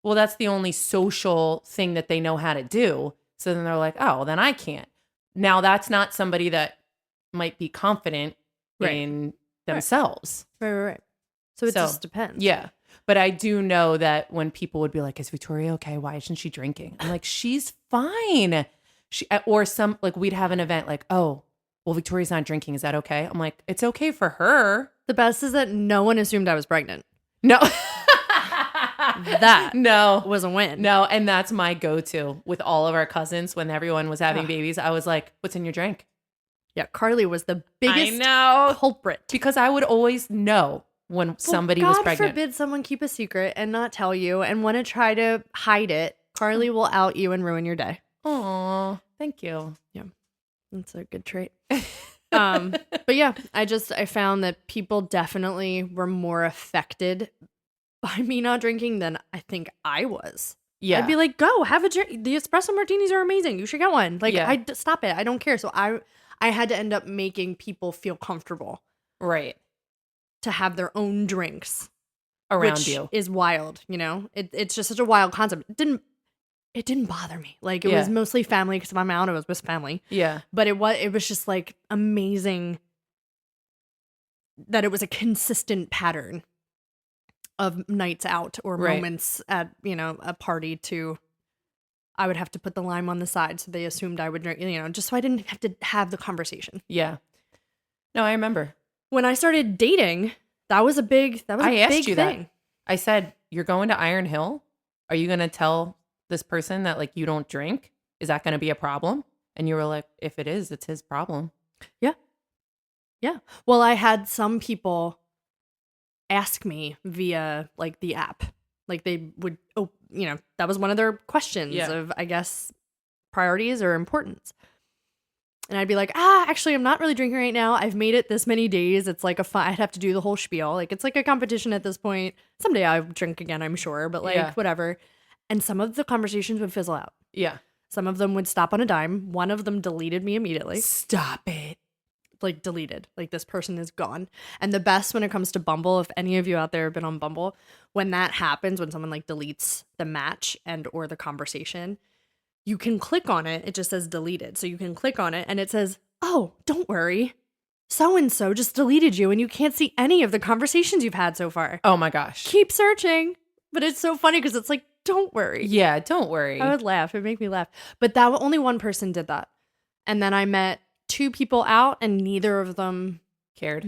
well, that's the only social thing that they know how to do. So then they're like, oh, well, then I can't. Now that's not somebody that might be confident in themselves. Right. So it just depends. Yeah. But I do know that when people would be like, is Victoria okay? Why isn't she drinking? I'm like, she's fine. We'd have an event like, oh, well, Victoria's not drinking. Is that okay? I'm like, it's okay for her. The best is that no one assumed I was pregnant. No. That no was a win. No. And that's my go-to with all of our cousins. When everyone was having babies, I was like, what's in your drink? Yeah. Carly was the biggest culprit. culprit. Because I would always know when somebody was pregnant. God forbid someone keep a secret and not tell you and want to try to hide it. Carly will out you and ruin your day. Aw, thank you. Yeah, that's a good trait. But yeah, I found that people definitely were more affected by me not drinking than I think I was. Yeah. I'd be like, go have a drink. The espresso martinis are amazing. You should get one. Like, stop it. I don't care. So I had to end up making people feel comfortable. Right. To have their own drinks around which you is wild, you know. It's just such a wild concept. It didn't bother me. Like it was mostly family because if I'm out, it was with family. Yeah, but it was just like amazing that it was a consistent pattern of nights out or moments at a party. I would have to put the lime on the side, so they assumed I would drink. Just so I didn't have to have the conversation. Yeah. No, I remember. When I started dating, that was a big thing. That. I said, you're going to Iron Hill? Are you going to tell this person that like you don't drink? Is that going to be a problem? And you were like, if it is, it's his problem. Yeah. Yeah. Well, I had some people ask me via like the app. Like they would that was one of their questions Yeah. of, I guess, priorities or importance. And I'd be like, actually, I'm not really drinking right now. I've made it this many days. It's like I'd have to do the whole spiel. Like, it's like a competition at this point. Someday I'll drink again, I'm sure, but like, Yeah. whatever. And some of the conversations would fizzle out. Yeah. Some of them would stop on a dime. One of them deleted me immediately. Stop it. Like, deleted. Like, this person is gone. And the best when it comes to Bumble, if any of you out there have been on Bumble, when that happens, when someone like deletes the match and or the conversation, you can click on it. It just says deleted. So you can click on it and it says, oh, don't worry. So-and-so just deleted you and you can't see any of the conversations you've had so far. Oh my gosh. Keep searching. But it's so funny because it's like, don't worry. Yeah, don't worry. I would laugh. It'd make me laugh. But that only one person did that. And then I met 2 people out and neither of them cared.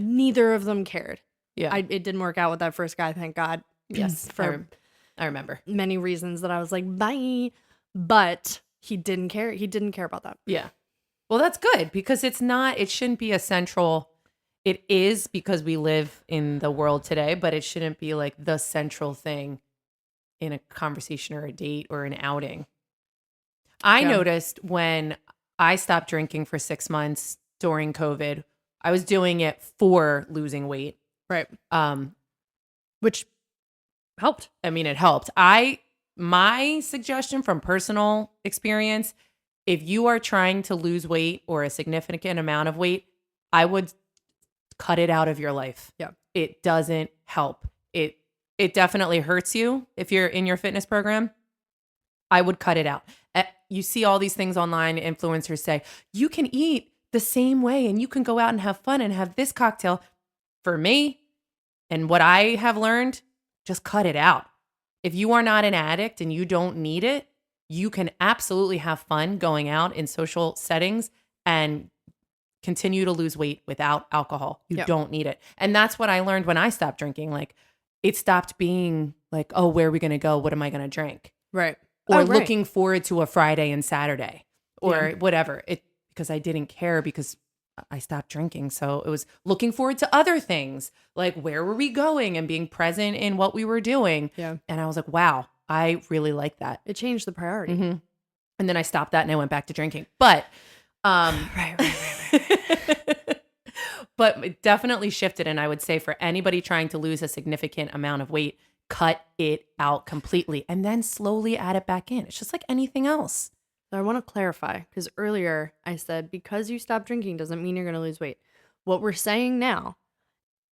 Yeah. It didn't work out with that first guy, thank God. Yes. For I remember. many reasons that I was like, bye. But he didn't care. He didn't care about that. Yeah. Well, that's good because it shouldn't be a central. It is because we live in the world today, but it shouldn't be like the central thing in a conversation or a date or an outing. I noticed when I stopped drinking for 6 months during COVID, I was doing it for losing weight. Right. Which helped. I mean, it helped. My suggestion from personal experience, if you are trying to lose weight or a significant amount of weight, I would cut it out of your life. Yeah. It doesn't help. It definitely hurts you if you're in your fitness program. I would cut it out. You see all these things online, influencers say, you can eat the same way and you can go out and have fun and have this cocktail. For me, and what I have learned, just cut it out. If you are not an addict and you don't need it, you can absolutely have fun going out in social settings and continue to lose weight without alcohol. You don't need it. And that's what I learned when I stopped drinking. Like, it stopped being like, oh, where are we going to go? What am I going to drink? Right. Or looking forward to a Friday and Saturday or Yeah. whatever. Because I didn't care because I stopped drinking. So it was looking forward to other things, like where were we going and being present in what we were doing. Yeah. And I was like, wow, I really like that. It changed the priority. Mm-hmm. And then I stopped that and I went back to drinking. But Right. but it definitely shifted. And I would say for anybody trying to lose a significant amount of weight, cut it out completely and then slowly add it back in. It's just like anything else. So I want to clarify because earlier I said because you stop drinking doesn't mean you're going to lose weight. What we're saying now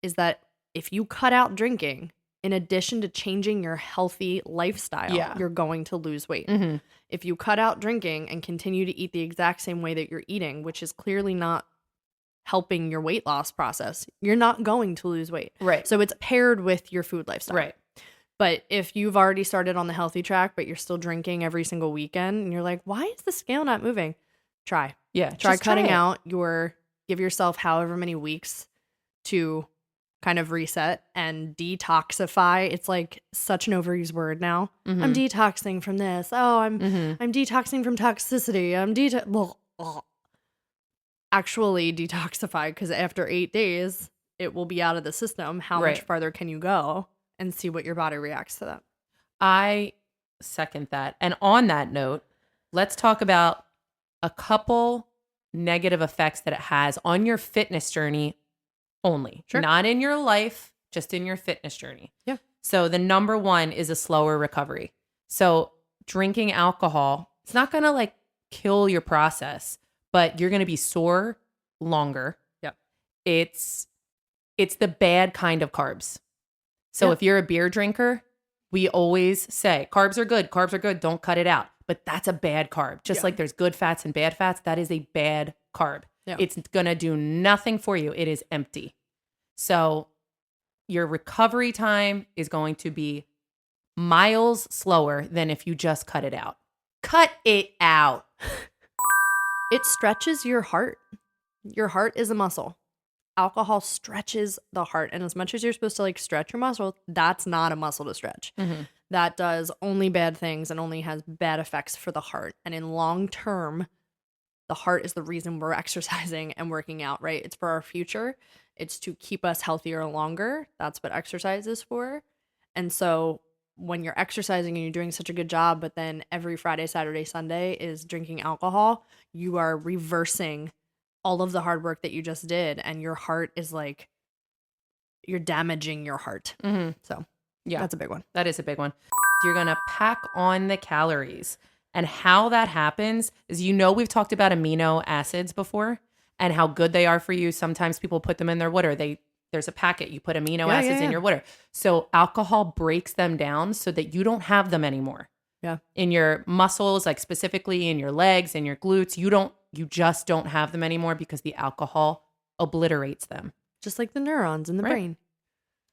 is that if you cut out drinking, in addition to changing your healthy lifestyle, you're going to lose weight. Mm-hmm. If you cut out drinking and continue to eat the exact same way that you're eating, which is clearly not helping your weight loss process, you're not going to lose weight. Right. So it's paired with your food lifestyle. Right. But if you've already started on the healthy track, but you're still drinking every single weekend and you're like, why is the scale not moving? Try cutting out give yourself however many weeks to kind of reset and detoxify. It's like such an overused word now. Mm-hmm. I'm detoxing from this. Oh, I'm detoxing from toxicity. Actually detoxify because after 8 days, it will be out of the system. How much farther can you go? And see what your body reacts to that. I second that. And on that note, let's talk about a couple negative effects that it has on your fitness journey only. Sure. Not in your life, just in your fitness journey. Yeah. So the number one is a slower recovery. So drinking alcohol, it's not going to like kill your process, but you're going to be sore longer. Yeah. It's the bad kind of carbs. So if you're a beer drinker, we always say carbs are good, don't cut it out. But that's a bad carb. Just like there's good fats and bad fats, that is a bad carb. Yeah. It's going to do nothing for you. It is empty. So your recovery time is going to be miles slower than if you just cut it out. Cut it out. It stretches your heart. Your heart is a muscle. Alcohol stretches the heart. And as much as you're supposed to like stretch your muscle, that's not a muscle to stretch. Mm-hmm. That does only bad things and only has bad effects for the heart. And in long term, the heart is the reason we're exercising and working out, right? It's for our future. It's to keep us healthier longer. That's what exercise is for. And so when you're exercising and you're doing such a good job, but then every Friday, Saturday, Sunday is drinking alcohol, you are reversing all of the hard work that you just did. And your heart is like, you're damaging your heart. Mm-hmm. So yeah, that's a big one. That is a big one. You're going to pack on the calories. And how that happens is, we've talked about amino acids before and how good they are for you. Sometimes people put them in their water. There's a packet, you put amino acids in your water. So alcohol breaks them down so that you don't have them anymore. Yeah. In your muscles, like specifically in your legs and your glutes, you just don't have them anymore because the alcohol obliterates them. Just like the neurons in the brain.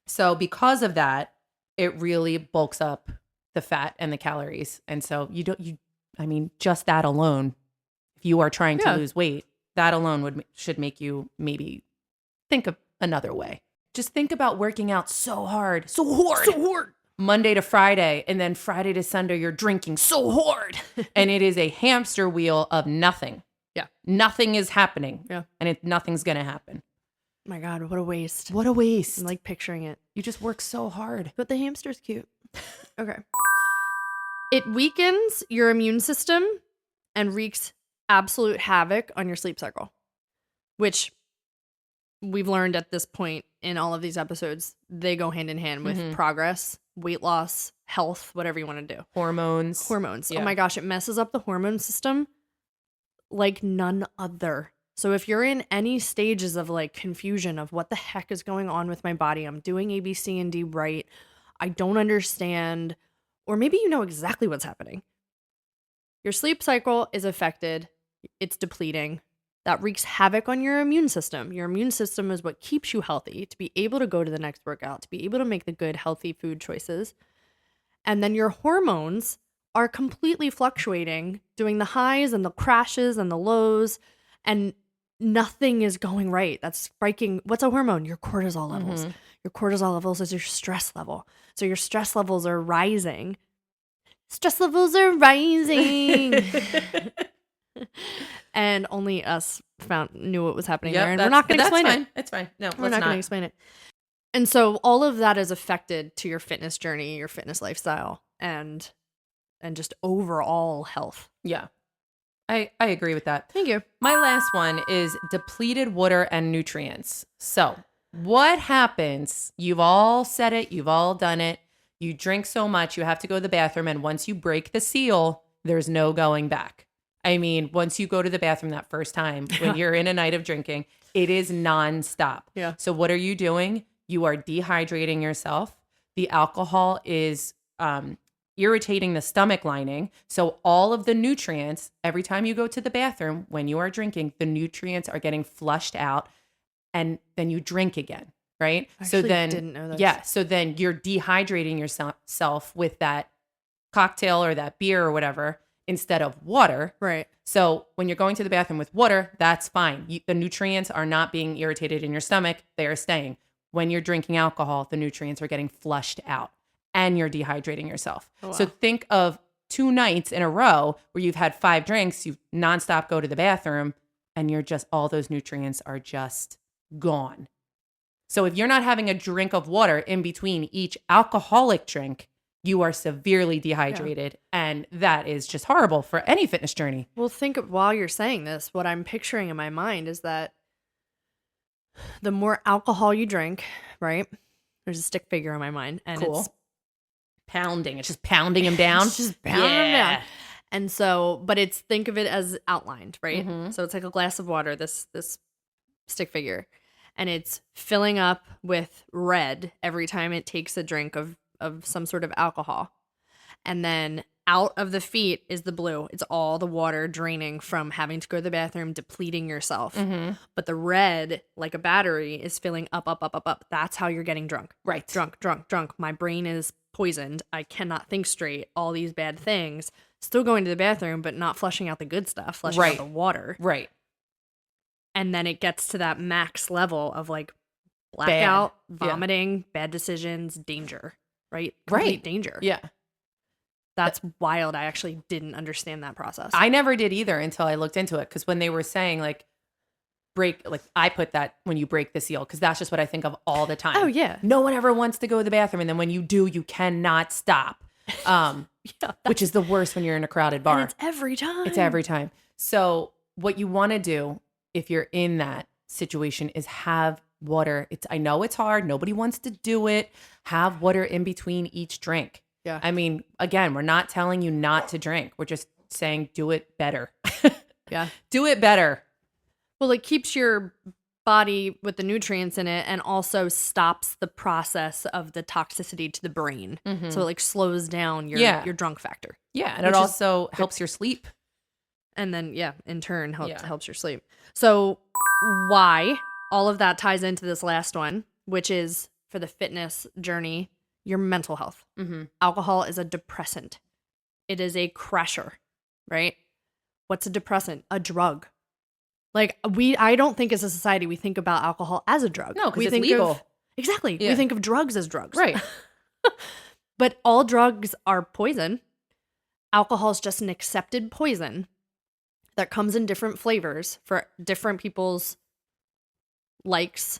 So because of that, it really bulks up the fat and the calories. And so just that alone, if you are trying to lose weight, that alone should make you maybe think of another way. Just think about working out so hard, Monday to Friday, and then Friday to Sunday, you're drinking so hard. And it is a hamster wheel of nothing. Yeah. Nothing is happening. Yeah. And nothing's going to happen. My God, what a waste. What a waste. I'm like picturing it. You just work so hard. But the hamster's cute. Okay. It weakens your immune system and wreaks absolute havoc on your sleep cycle, which we've learned at this point in all of these episodes, they go hand in hand with progress, weight loss, health, whatever you want to do. Hormones. Yeah. Oh my gosh, it messes up the hormone system like none other. So if you're in any stages of like confusion of what the heck is going on with my body, I'm doing A, B, C, and D right, I don't understand, or maybe you know exactly what's happening. Your sleep cycle is affected. It's depleting. That wreaks havoc on your immune system. Your immune system is what keeps you healthy, to be able to go to the next workout, to be able to make the good, healthy food choices. And then your hormones are completely fluctuating, doing the highs and the crashes and the lows, and nothing is going right. That's spiking. What's a hormone? Your cortisol levels. Your cortisol levels is your stress level. So your stress levels are rising. Stress levels are rising. And only us knew what was happening there. And we're not going to explain it. It's fine. No, we're not going to explain it. And so all of that is affected to your fitness journey, your fitness lifestyle, and just overall health. Yeah. I agree with that. Thank you. My last one is depleted water and nutrients. So what happens? You've all said it. You've all done it. You drink so much, you have to go to the bathroom. And once you break the seal, there's no going back. I mean, once you go to the bathroom that first time, when you're in a night of drinking, it is nonstop. Yeah. So what are you doing? You are dehydrating yourself. The alcohol is irritating the stomach lining. So all of the nutrients, every time you go to the bathroom, when you are drinking, the nutrients are getting flushed out, and then you drink again, right? I didn't know that. Yeah. So then you're dehydrating yourself with that cocktail or that beer or whatever instead of water. Right. So when you're going to the bathroom with water, that's fine. The nutrients are not being irritated in your stomach. They are staying. When you're drinking alcohol, the nutrients are getting flushed out and you're dehydrating yourself. Oh, wow. So think of 2 nights in a row where you've had 5 drinks, you nonstop go to the bathroom, and all those nutrients are just gone. So if you're not having a drink of water in between each alcoholic drink, you are severely dehydrated. Yeah. And that is just horrible for any fitness journey. Well, while you're saying this, what I'm picturing in my mind is that the more alcohol you drink, right? There's a stick figure in my mind. And it's pounding. It's just pounding him down. It's just pounding him down. And so, but think of it as outlined, right? Mm-hmm. So it's like a glass of water, this stick figure. And it's filling up with red every time it takes a drink of some sort of alcohol. And then out of the feet is the blue. It's all the water draining from having to go to the bathroom, depleting yourself. Mm-hmm. But the red, like a battery, is filling up, up, up, up, up. That's how you're getting drunk. Right. Drunk. My brain is poisoned. I cannot think straight. All these bad things. Still going to the bathroom, but not flushing out the good stuff, flushing out the water. Right. And then it gets to that max level of like blackout, vomiting, bad decisions, danger. Right? Complete danger. Yeah. That's wild. I actually didn't understand that process. I never did either until I looked into it. Because when they were saying like, I put that when you break the seal, because that's just what I think of all the time. Oh, yeah. No one ever wants to go to the bathroom, and then when you do, you cannot stop. Which is the worst when you're in a crowded bar. And it's every time. It's every time. So what you want to do if you're in that situation is have water. I know it's hard. Nobody wants to do it. Have water in between each drink. Yeah. I mean, again, we're not telling you not to drink. We're just saying do it better. Yeah. Do it better. Well, it keeps your body with the nutrients in it and also stops the process of the toxicity to the brain. Mm-hmm. So it like slows down your drunk factor. Yeah. And it also helps your sleep. And then, in turn, helps your sleep. So why all of that ties into this last one, which is for the fitness journey, your mental health. Mm-hmm. Alcohol is a depressant. It is a crasher, right? What's a depressant? A drug. Like I don't think as a society we think about alcohol as a drug. No, because we it's think legal. Exactly. Yeah. We think of drugs as drugs. Right. But all drugs are poison. Alcohol is just an accepted poison that comes in different flavors for different people's likes,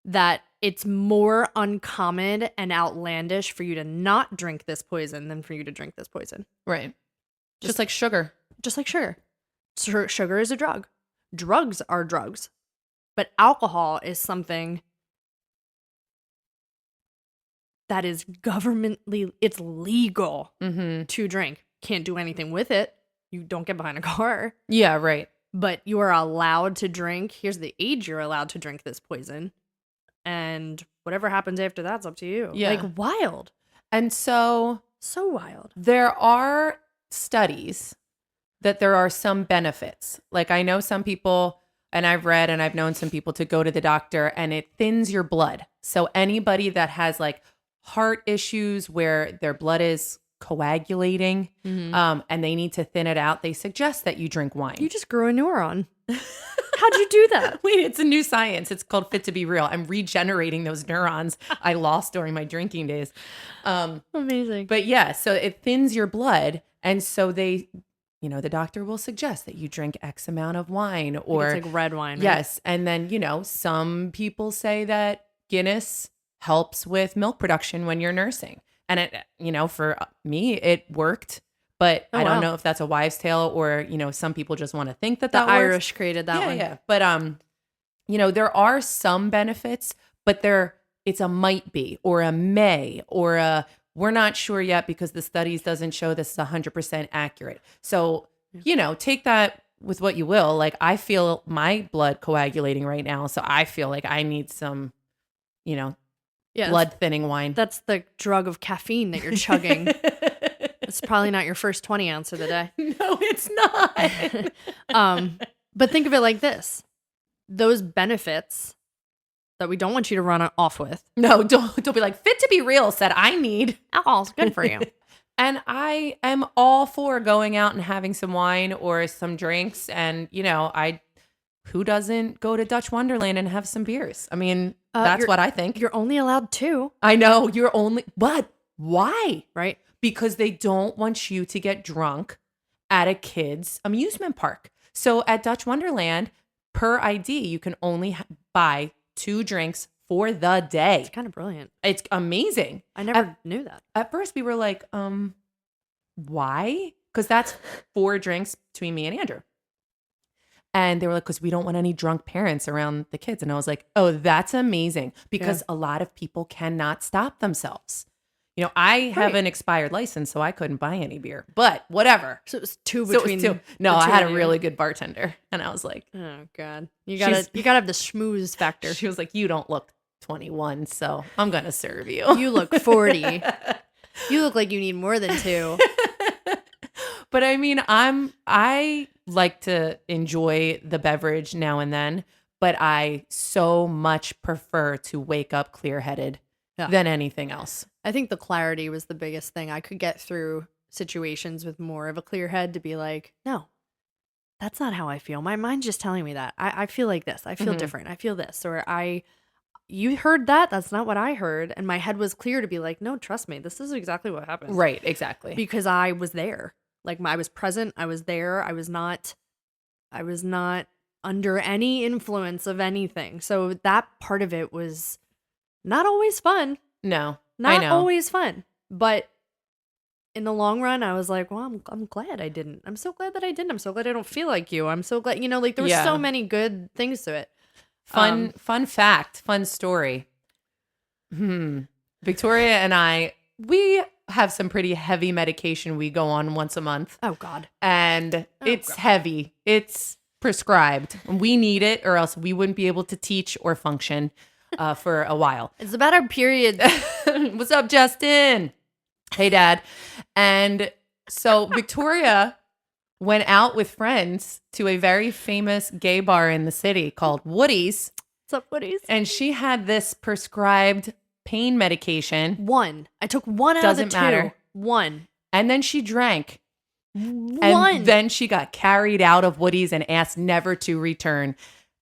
that it's more uncommon and outlandish for you to not drink this poison than for you to drink this poison. Right. Just like sugar. Just like sugar. Sugar is a drug. Drugs are drugs. But alcohol is something that is it's legal to drink. Can't do anything with it. You don't get behind a car. Yeah, right. But you are allowed to drink. Here's the age you're allowed to drink this poison. And whatever happens after that's up to you. Yeah. Like wild. And so wild. There are studies that there are some benefits. Like I know some people, and I've read and I've known some people to go to the doctor and it thins your blood. So anybody that has like heart issues where their blood is coagulating and they need to thin it out, they suggest that you drink wine. You just grew a neuron. How'd you do that? Wait, it's a new science. It's called Fit to Be Real. I'm regenerating those neurons I lost during my drinking days. Amazing. But yeah, so it thins your blood. And so the doctor will suggest that you drink X amount of wine or it's like red wine. Right? Yes. And then, some people say that Guinness helps with milk production when you're nursing. And it, for me, it worked. But I don't know if that's a wives' tale or, some people just want to think that the works. Irish created that one. Yeah. But, there are some benefits, but it's a might be or a may or a we're not sure yet because the studies doesn't show this is 100% accurate. So, take that with what you will. Like I feel my blood coagulating right now. So I feel like I need some, blood thinning wine. That's the drug of caffeine that you're chugging. It's probably not your first 20 ounce of the day. No, it's not. But think of it like this. Those benefits that we don't want you to run off with. No, don't be like, Fit to Be Real said I need. Alcohol's good for you. And I am all for going out and having some wine or some drinks. And, who doesn't go to Dutch Wonderland and have some beers? I mean, that's what I think. You're only allowed 2. I know, but why? Right? Because they don't want you to get drunk at a kid's amusement park. So at Dutch Wonderland, per ID, you can only buy 2 drinks for the day. It's kind of brilliant. It's amazing. I never knew that. At first, we were like, why? Because that's 4 drinks between me and Andrew. And they were like, because we don't want any drunk parents around the kids. And I was like, oh, that's amazing. Because a lot of people cannot stop themselves. I have an expired license, so I couldn't buy any beer. But whatever. So it was 2 between. So it was 2. No, I had a really good bartender, and I was like, "Oh God, you gotta have the schmooze factor." She was like, "You don't look 21, so I'm gonna serve you. You look 40. You look like you need more than 2." But I mean, I like to enjoy the beverage now and then, but I so much prefer to wake up clear-headed than anything else. I think the clarity was the biggest thing. I could get through situations with more of a clear head to be like, no, that's not how I feel. My mind's just telling me that. I feel like this. I feel different. I feel this. Or you heard that? That's not what I heard. And my head was clear to be like, no, trust me. This is exactly what happened. Right, exactly. Because I was there. Like I was present. I was there. I was not under any influence of anything. So that part of it was not always fun. No, Not I know. always fun. But in the long run, I was like, well, I'm glad I didn't. I'm so glad that I didn't. I'm so glad I don't feel like you. I'm so glad, like there were so many good things to it. Fun fact, fun story. Victoria and I, we have some pretty heavy medication we go on once a month. Oh, God. And it's heavy. It's prescribed. We need it or else we wouldn't be able to teach or function for a while. It's about our period. What's up, Justin? Hey, Dad. And so Victoria went out with friends to a very famous gay bar in the city called Woody's. What's up, Woody's? And she had this prescribed pain medication. One. I took one out of the two. Doesn't matter. One. And then she drank. One. And then she got carried out of Woody's and asked never to return.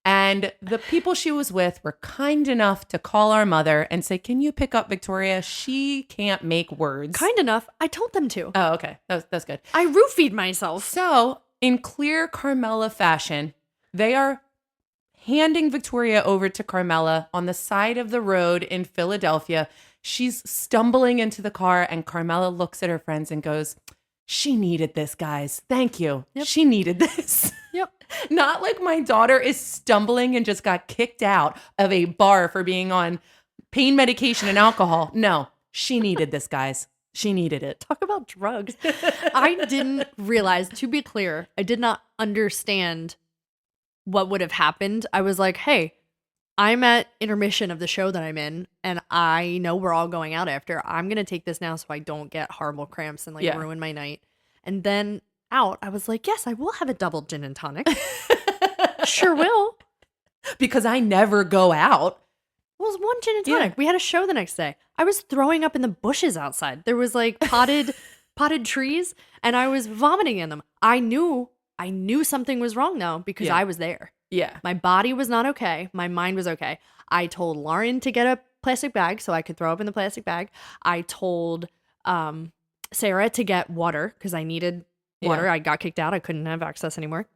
And the people she was with were kind enough to call our mother and say, can you pick up Victoria? She can't make words. Kind enough. I told them to. Oh, okay. That's good. I roofied myself. So in clear Carmela fashion, they are handing Victoria over to Carmela on the side of the road in Philadelphia. She's stumbling into the car and Carmela looks at her friends and goes, she needed this, guys. Thank you. Yep. She needed this. Yep. Not like my daughter is stumbling and just got kicked out of a bar for being on pain medication and alcohol. No, she needed this, guys. She needed it. Talk about drugs. I didn't realize, to be clear, I did not understand what would have happened. I was like, hey, I'm at intermission of the show that I'm in, and I know we're all going out after. I'm going to take this now so I don't get horrible cramps and ruin my night. And then out, I was like, yes, I will have a double gin and tonic. Sure will. Because I never go out. Well, it was one gin and tonic. We had a show the next day. I was throwing up in the bushes outside. There was like potted trees, and I was vomiting in them. I knew something was wrong though because I was there. Yeah. My body was not okay. My mind was okay. I told Lauren to get a plastic bag so I could throw up in the plastic bag. I told Sarah to get water because I needed water. I got kicked out. I couldn't have access anymore.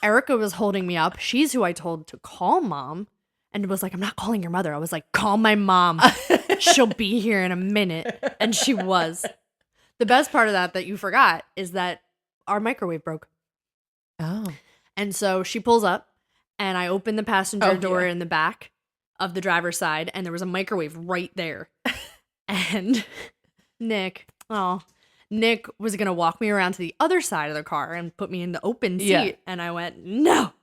Erica was holding me up. She's who I told to call mom and was like, I'm not calling your mother. I was like, call my mom. She'll be here in a minute. And she was. The best part of that you forgot is that our microwave broke. Oh. And so she pulls up and I open the passenger door in the back of the driver's side and there was a microwave right there. And Nick was going to walk me around to the other side of the car and put me in the open seat. Yeah. And I went, no.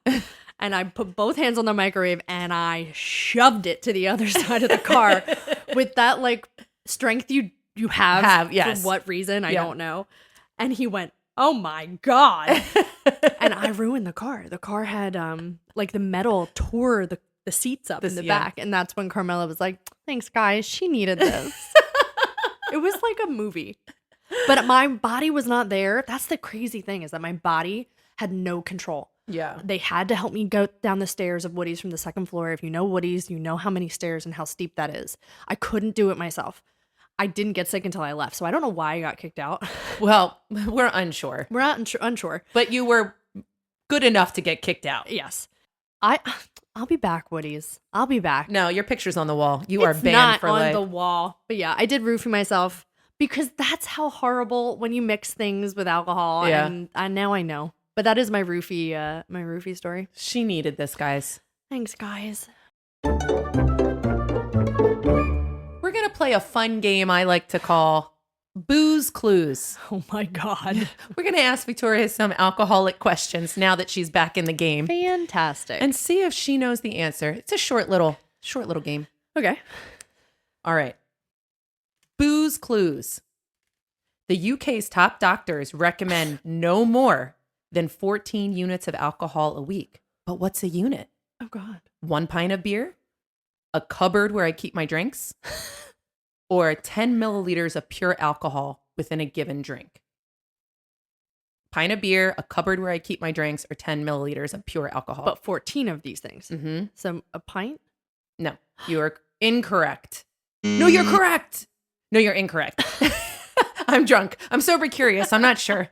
And I put both hands on the microwave and I shoved it to the other side of the car with that like strength you have yes. For what reason, I don't know. And he went, oh my God. And I ruined the car. The car had like the metal tore the seats up in the back. And that's when Carmela was like, thanks guys, she needed this. It was like a movie. But my body was not there. That's the crazy thing is that my body had no control. Yeah. They had to help me go down the stairs of Woody's from the second floor. If you know Woody's, you know how many stairs and how steep that is. I couldn't do it myself. I didn't get sick until I left. So I don't know why I got kicked out. Well, we're unsure. We're not unsure. But you were good enough to get kicked out. Yes. I'll be back, Woody's. I'll be back. No, your picture's on the wall. You are It's banned not for on life. the wall. But yeah, I did roofie myself because that's how horrible when you mix things with alcohol. Yeah. And now I know. But that is my roofie story. She needed this, guys. Thanks, guys. We're going to play a fun game I like to call Booze Clues. Oh my God. We're going to ask Victoria some alcoholic questions now that she's back in the game Fantastic. and see if she knows the answer. It's a short little game. Okay. All right. Booze Clues. The UK's top doctors recommend no more than 14 units of alcohol a week. But what's a unit? Oh God. 1 pint of beer? A cupboard where I keep my drinks? Or 10 milliliters of pure alcohol within a given drink? Pint of beer, a cupboard where I keep my drinks, or 10 milliliters of pure alcohol. But 14 of these things. Mm-hmm. So a pint? No, you are incorrect. No, you're correct. No, you're incorrect. I'm drunk. I'm sober curious. I'm not sure.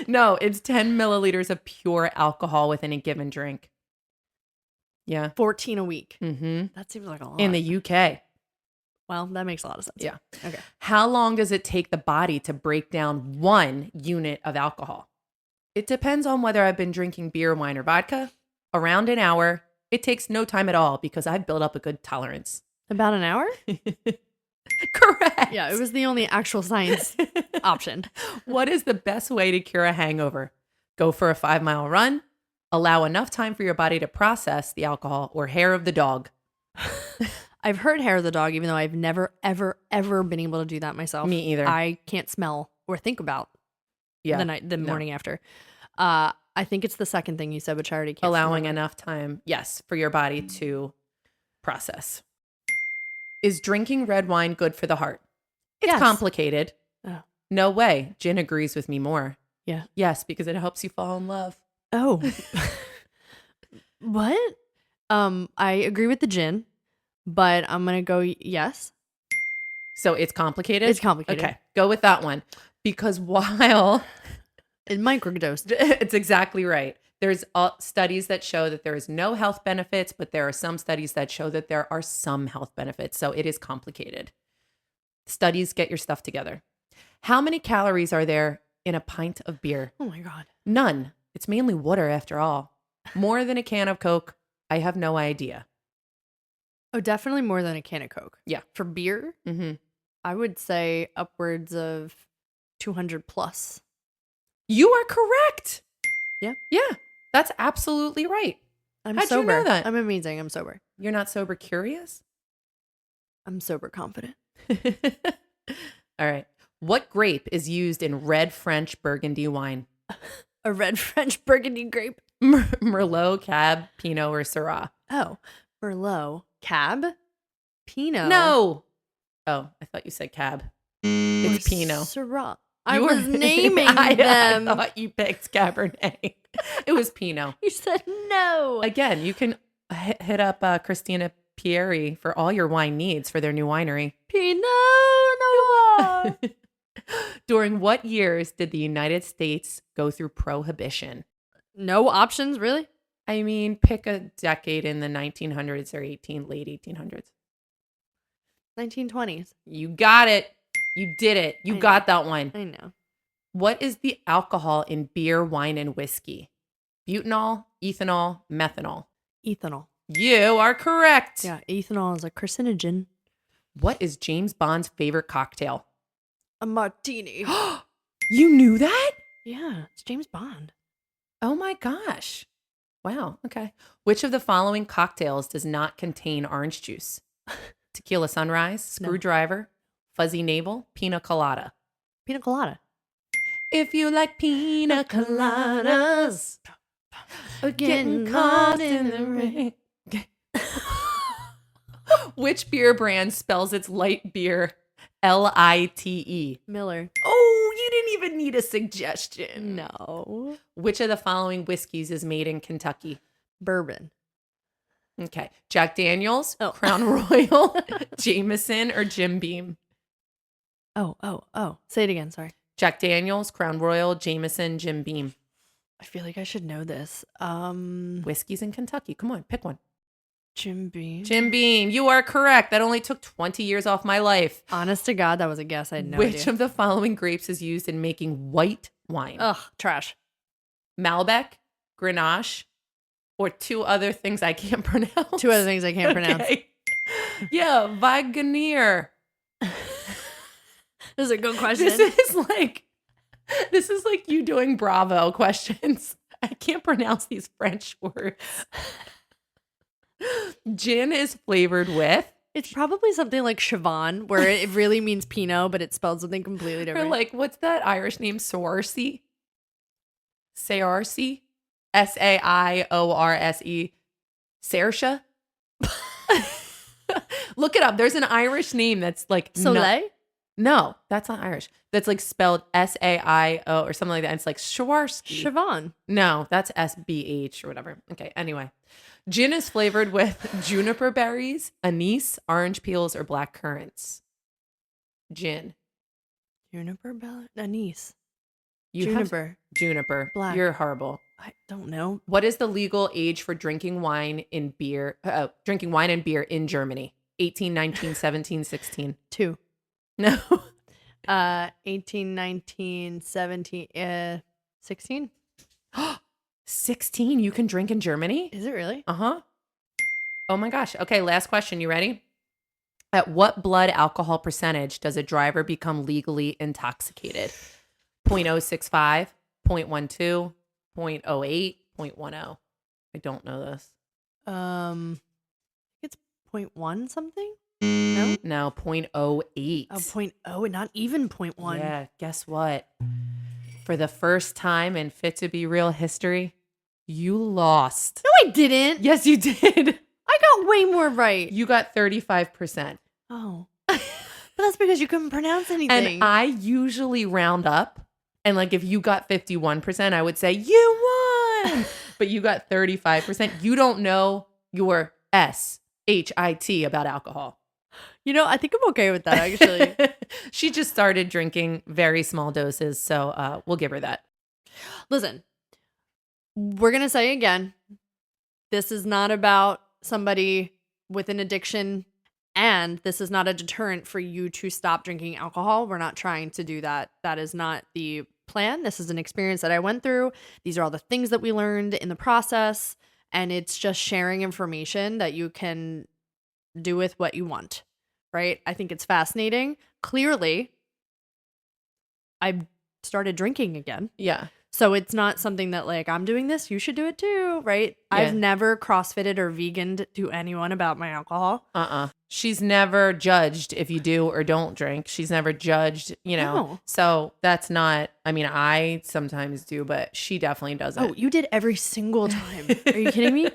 No, it's 10 milliliters of pure alcohol within a given drink. Yeah. 14 a week. Mm-hmm. That seems like a lot. In the UK. Well, that makes a lot of sense. Yeah. Okay. How long does it take the body to break down 1 unit of alcohol? It depends on whether I've been drinking beer, wine, or vodka. Around an hour. It takes no time at all because I've built up a good tolerance. About an hour? Correct. Yeah, it was the only actual science option. What is the best way to cure a hangover? Go for a 5-mile run, allow enough time for your body to process the alcohol, or hair of the dog. I've heard hair of the dog, even though I've never, ever, ever been able to do that myself. Me either. I can't smell or think about the morning after. I think it's the second thing you said, which I already can't Allowing remember. enough time, yes, for your body to process. Is drinking red wine good for the heart? It's Yes. complicated. Oh. No way. Gin agrees with me more. Yeah. Yes, because it helps you fall in love. Oh. What? I agree with the gin, but I'm going to go yes. So it's complicated? It's complicated. Okay, go with that one. Because while... In microdosed. It's exactly right. There's studies that show that there is no health benefits, but there are some studies that show that there are some health benefits. So it is complicated. Studies, get your stuff together. How many calories are there in a pint of beer? Oh my God. None. It's mainly water after all. More than a can of Coke? I have no idea. Oh, definitely more than a can of Coke. Yeah. For beer, Mm-hmm. I would say upwards of 200 plus. You are correct. Yeah. Yeah. That's absolutely right. I'm How'd you sober. know that? I'm amazing. I'm sober. You're not sober curious? I'm sober confident. All right. What grape is used in red French Burgundy wine? A red French Burgundy grape. Merlot, Cab, Pinot, or Syrah? Oh, Merlot. Cab? Pinot? No. Oh, I thought you said Cab. It's Pinot. Syrah. I You were- was naming them. I thought you picked Cabernet. It was Pinot. You said no. Again, you can hit up Christina Pieri for all your wine needs for their new winery. Pinot Noir. During what years did the United States go through prohibition? No options, really? I mean, pick a decade in the 1900s or late 1800s. 1920s. You got it. You did it. You I got that one. I know. What is the alcohol in beer, wine, and whiskey? Butanol, ethanol, methanol. Ethanol. You are correct. Yeah, ethanol is a carcinogen. What is James Bond's favorite cocktail? A martini. You knew that? Yeah, it's James Bond. Oh my gosh. Wow. Okay. Which of the following cocktails does not contain orange juice? Tequila Sunrise, No. Screwdriver, Fuzzy Navel, Pina Colada. Pina colada. If you like pina coladas, or Getting caught in the rain. Which beer brand spells its light beer Lite? Miller. Oh, you didn't even need a suggestion. No. Which of the following whiskeys is made in Kentucky? Bourbon. Okay. Jack Daniels, Oh. Crown Royal, Jameson, or Jim Beam? Oh. Say it again. Sorry. Jack Daniels, Crown Royal, Jameson, Jim Beam. I feel like I should know this. Whiskeys in Kentucky. Come on, pick one. Jim Beam. Jim Beam, you are correct. That only took 20 years off my life. Honest to God, that was a guess. I had no Which idea. of the following grapes is used in making white wine? Ugh, trash. Malbec, Grenache, or two other things I can't pronounce? Two other things I can't pronounce. Okay. Yeah, Wagoneer. This is a good question. This is like you doing Bravo questions. I can't pronounce these French words. Gin is flavored with, It's probably something like Siobhan, where it really means Pinot, but it spelled something completely or different. like, what's that Irish name? Saoirse? Saoirse? Saiorse? Saoirse? Look it up. There's an Irish name that's like Soleil? No, that's not Irish. That's like spelled Saio or something like that. It's like Swarovski. Siobhan. No, that's SBH or whatever. Okay, anyway. Gin is flavored with juniper berries, anise, orange peels, or black currants. Gin. Juniper, anise, You have juniper. juniper. Black. You're horrible. I don't know. What is the legal age for drinking wine and beer in Germany? 18, 19, 17, 16. 2. No. 18, 19, 17, 16. 16? You can drink in Germany? Is it really? Uh-huh. Oh my gosh. Okay, last question. You ready? At what blood alcohol percentage does a driver become legally intoxicated? 0.065, 0.12, 0.08, 0.10. I don't know this. It's 0.1 something? No, 0.08. Oh, 0.0, not even 0.1. Yeah, guess what? For the first time in Fit to Be Real history, you lost. No, I didn't. Yes, you did. I got way more right. You got 35%. Oh. But that's because you couldn't pronounce anything. And I usually round up. And like if you got 51%, I would say, you won. But you got 35%. You don't know your SHIT about alcohol. You know, I think I'm okay with that, actually. She just started drinking very small doses. So we'll give her that. Listen, we're going to say again, this is not about somebody with an addiction, and this is not a deterrent for you to stop drinking alcohol. We're not trying to do that. That is not the plan. This is an experience that I went through. These are all the things that we learned in the process, and it's just sharing information that you can do with what you want, right? I think it's fascinating. Clearly, I started drinking again. Yeah. So it's not something that like, I'm doing this, you should do it too, right? Yeah. I've never CrossFitted or veganed to anyone about my alcohol. She's never judged if you do or don't drink. She's never judged, No. So that's not, I mean, I sometimes do, but she definitely doesn't. Oh, you did every single time. Are you kidding me?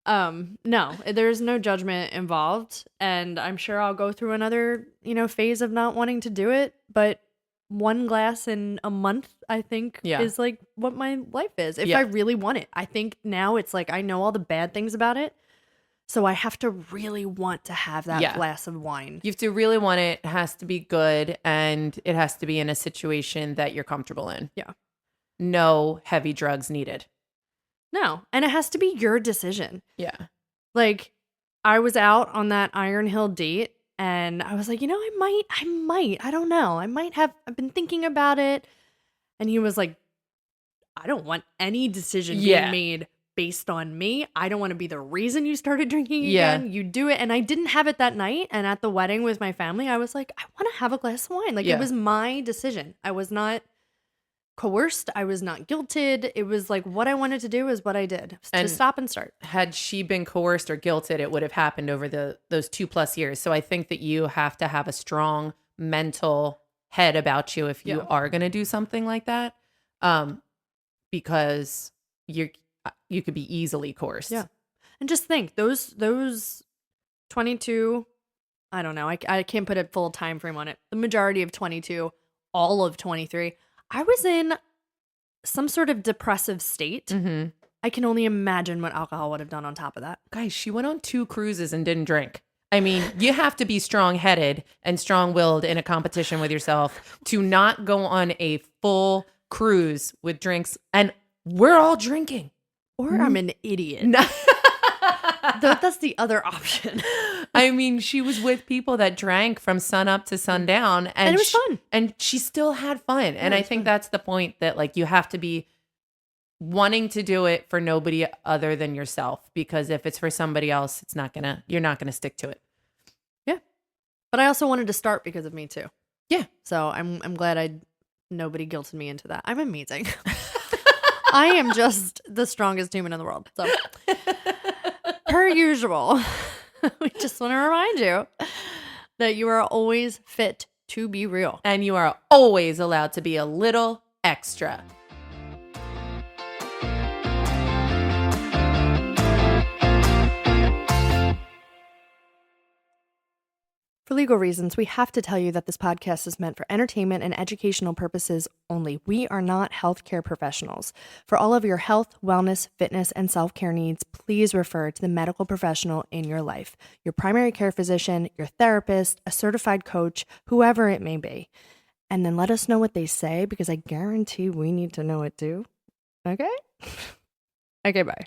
No, there's no judgment involved. And I'm sure I'll go through another, phase of not wanting to do it. But one glass in a month, I think, is like what my life is. If I really want it. I think now it's like I know all the bad things about it. So I have to really want to have that glass of wine. You have to really want it. It has to be good. And it has to be in a situation that you're comfortable in. Yeah. No heavy drugs needed. No. And it has to be your decision. Yeah. Like, I was out on that Iron Hill date and I was like, I don't know. I've been thinking about it. And he was like, I don't want any decision being made based on me. I don't want to be the reason you started drinking again. You do it. And I didn't have it that night. And at the wedding with my family, I was like, I want to have a glass of wine. Like, it was my decision. I was not coerced. I was not guilted. It was like what I wanted to do is what I did, to stop and start. Had she been coerced or guilted, it would have happened over those 2+ years. So I think that you have to have a strong mental head about you if you are going to do something like that, because you could be easily coerced. Yeah, and just think those 22. I don't know. I can't put a full time frame on it. The majority of 22, all of 23. I was in some sort of depressive state. Mm-hmm. I can only imagine what alcohol would have done on top of that. Guys, she went on 2 cruises and didn't drink. I mean, you have to be strong-headed and strong-willed in a competition with yourself to not go on a full cruise with drinks. And we're all drinking. Or I'm an idiot. That's the other option. I mean, she was with people that drank from sun up to sundown. And it was fun. And she still had fun. And I think that's the point, that like you have to be wanting to do it for nobody other than yourself. Because if it's for somebody else, you're not gonna stick to it. Yeah. But I also wanted to start because of me too. Yeah. So I'm glad nobody guilted me into that. I'm amazing. I am just the strongest human in the world. So per usual, we just want to remind you that you are always fit to be real. And you are always allowed to be a little extra. For legal reasons, we have to tell you that this podcast is meant for entertainment and educational purposes only. We are not healthcare professionals. For all of your health, wellness, fitness, and self-care needs, please refer to the medical professional in your life, your primary care physician, your therapist, a certified coach, whoever it may be. and then let us know what they say because I guarantee we need to know it too. Okay? Okay, bye.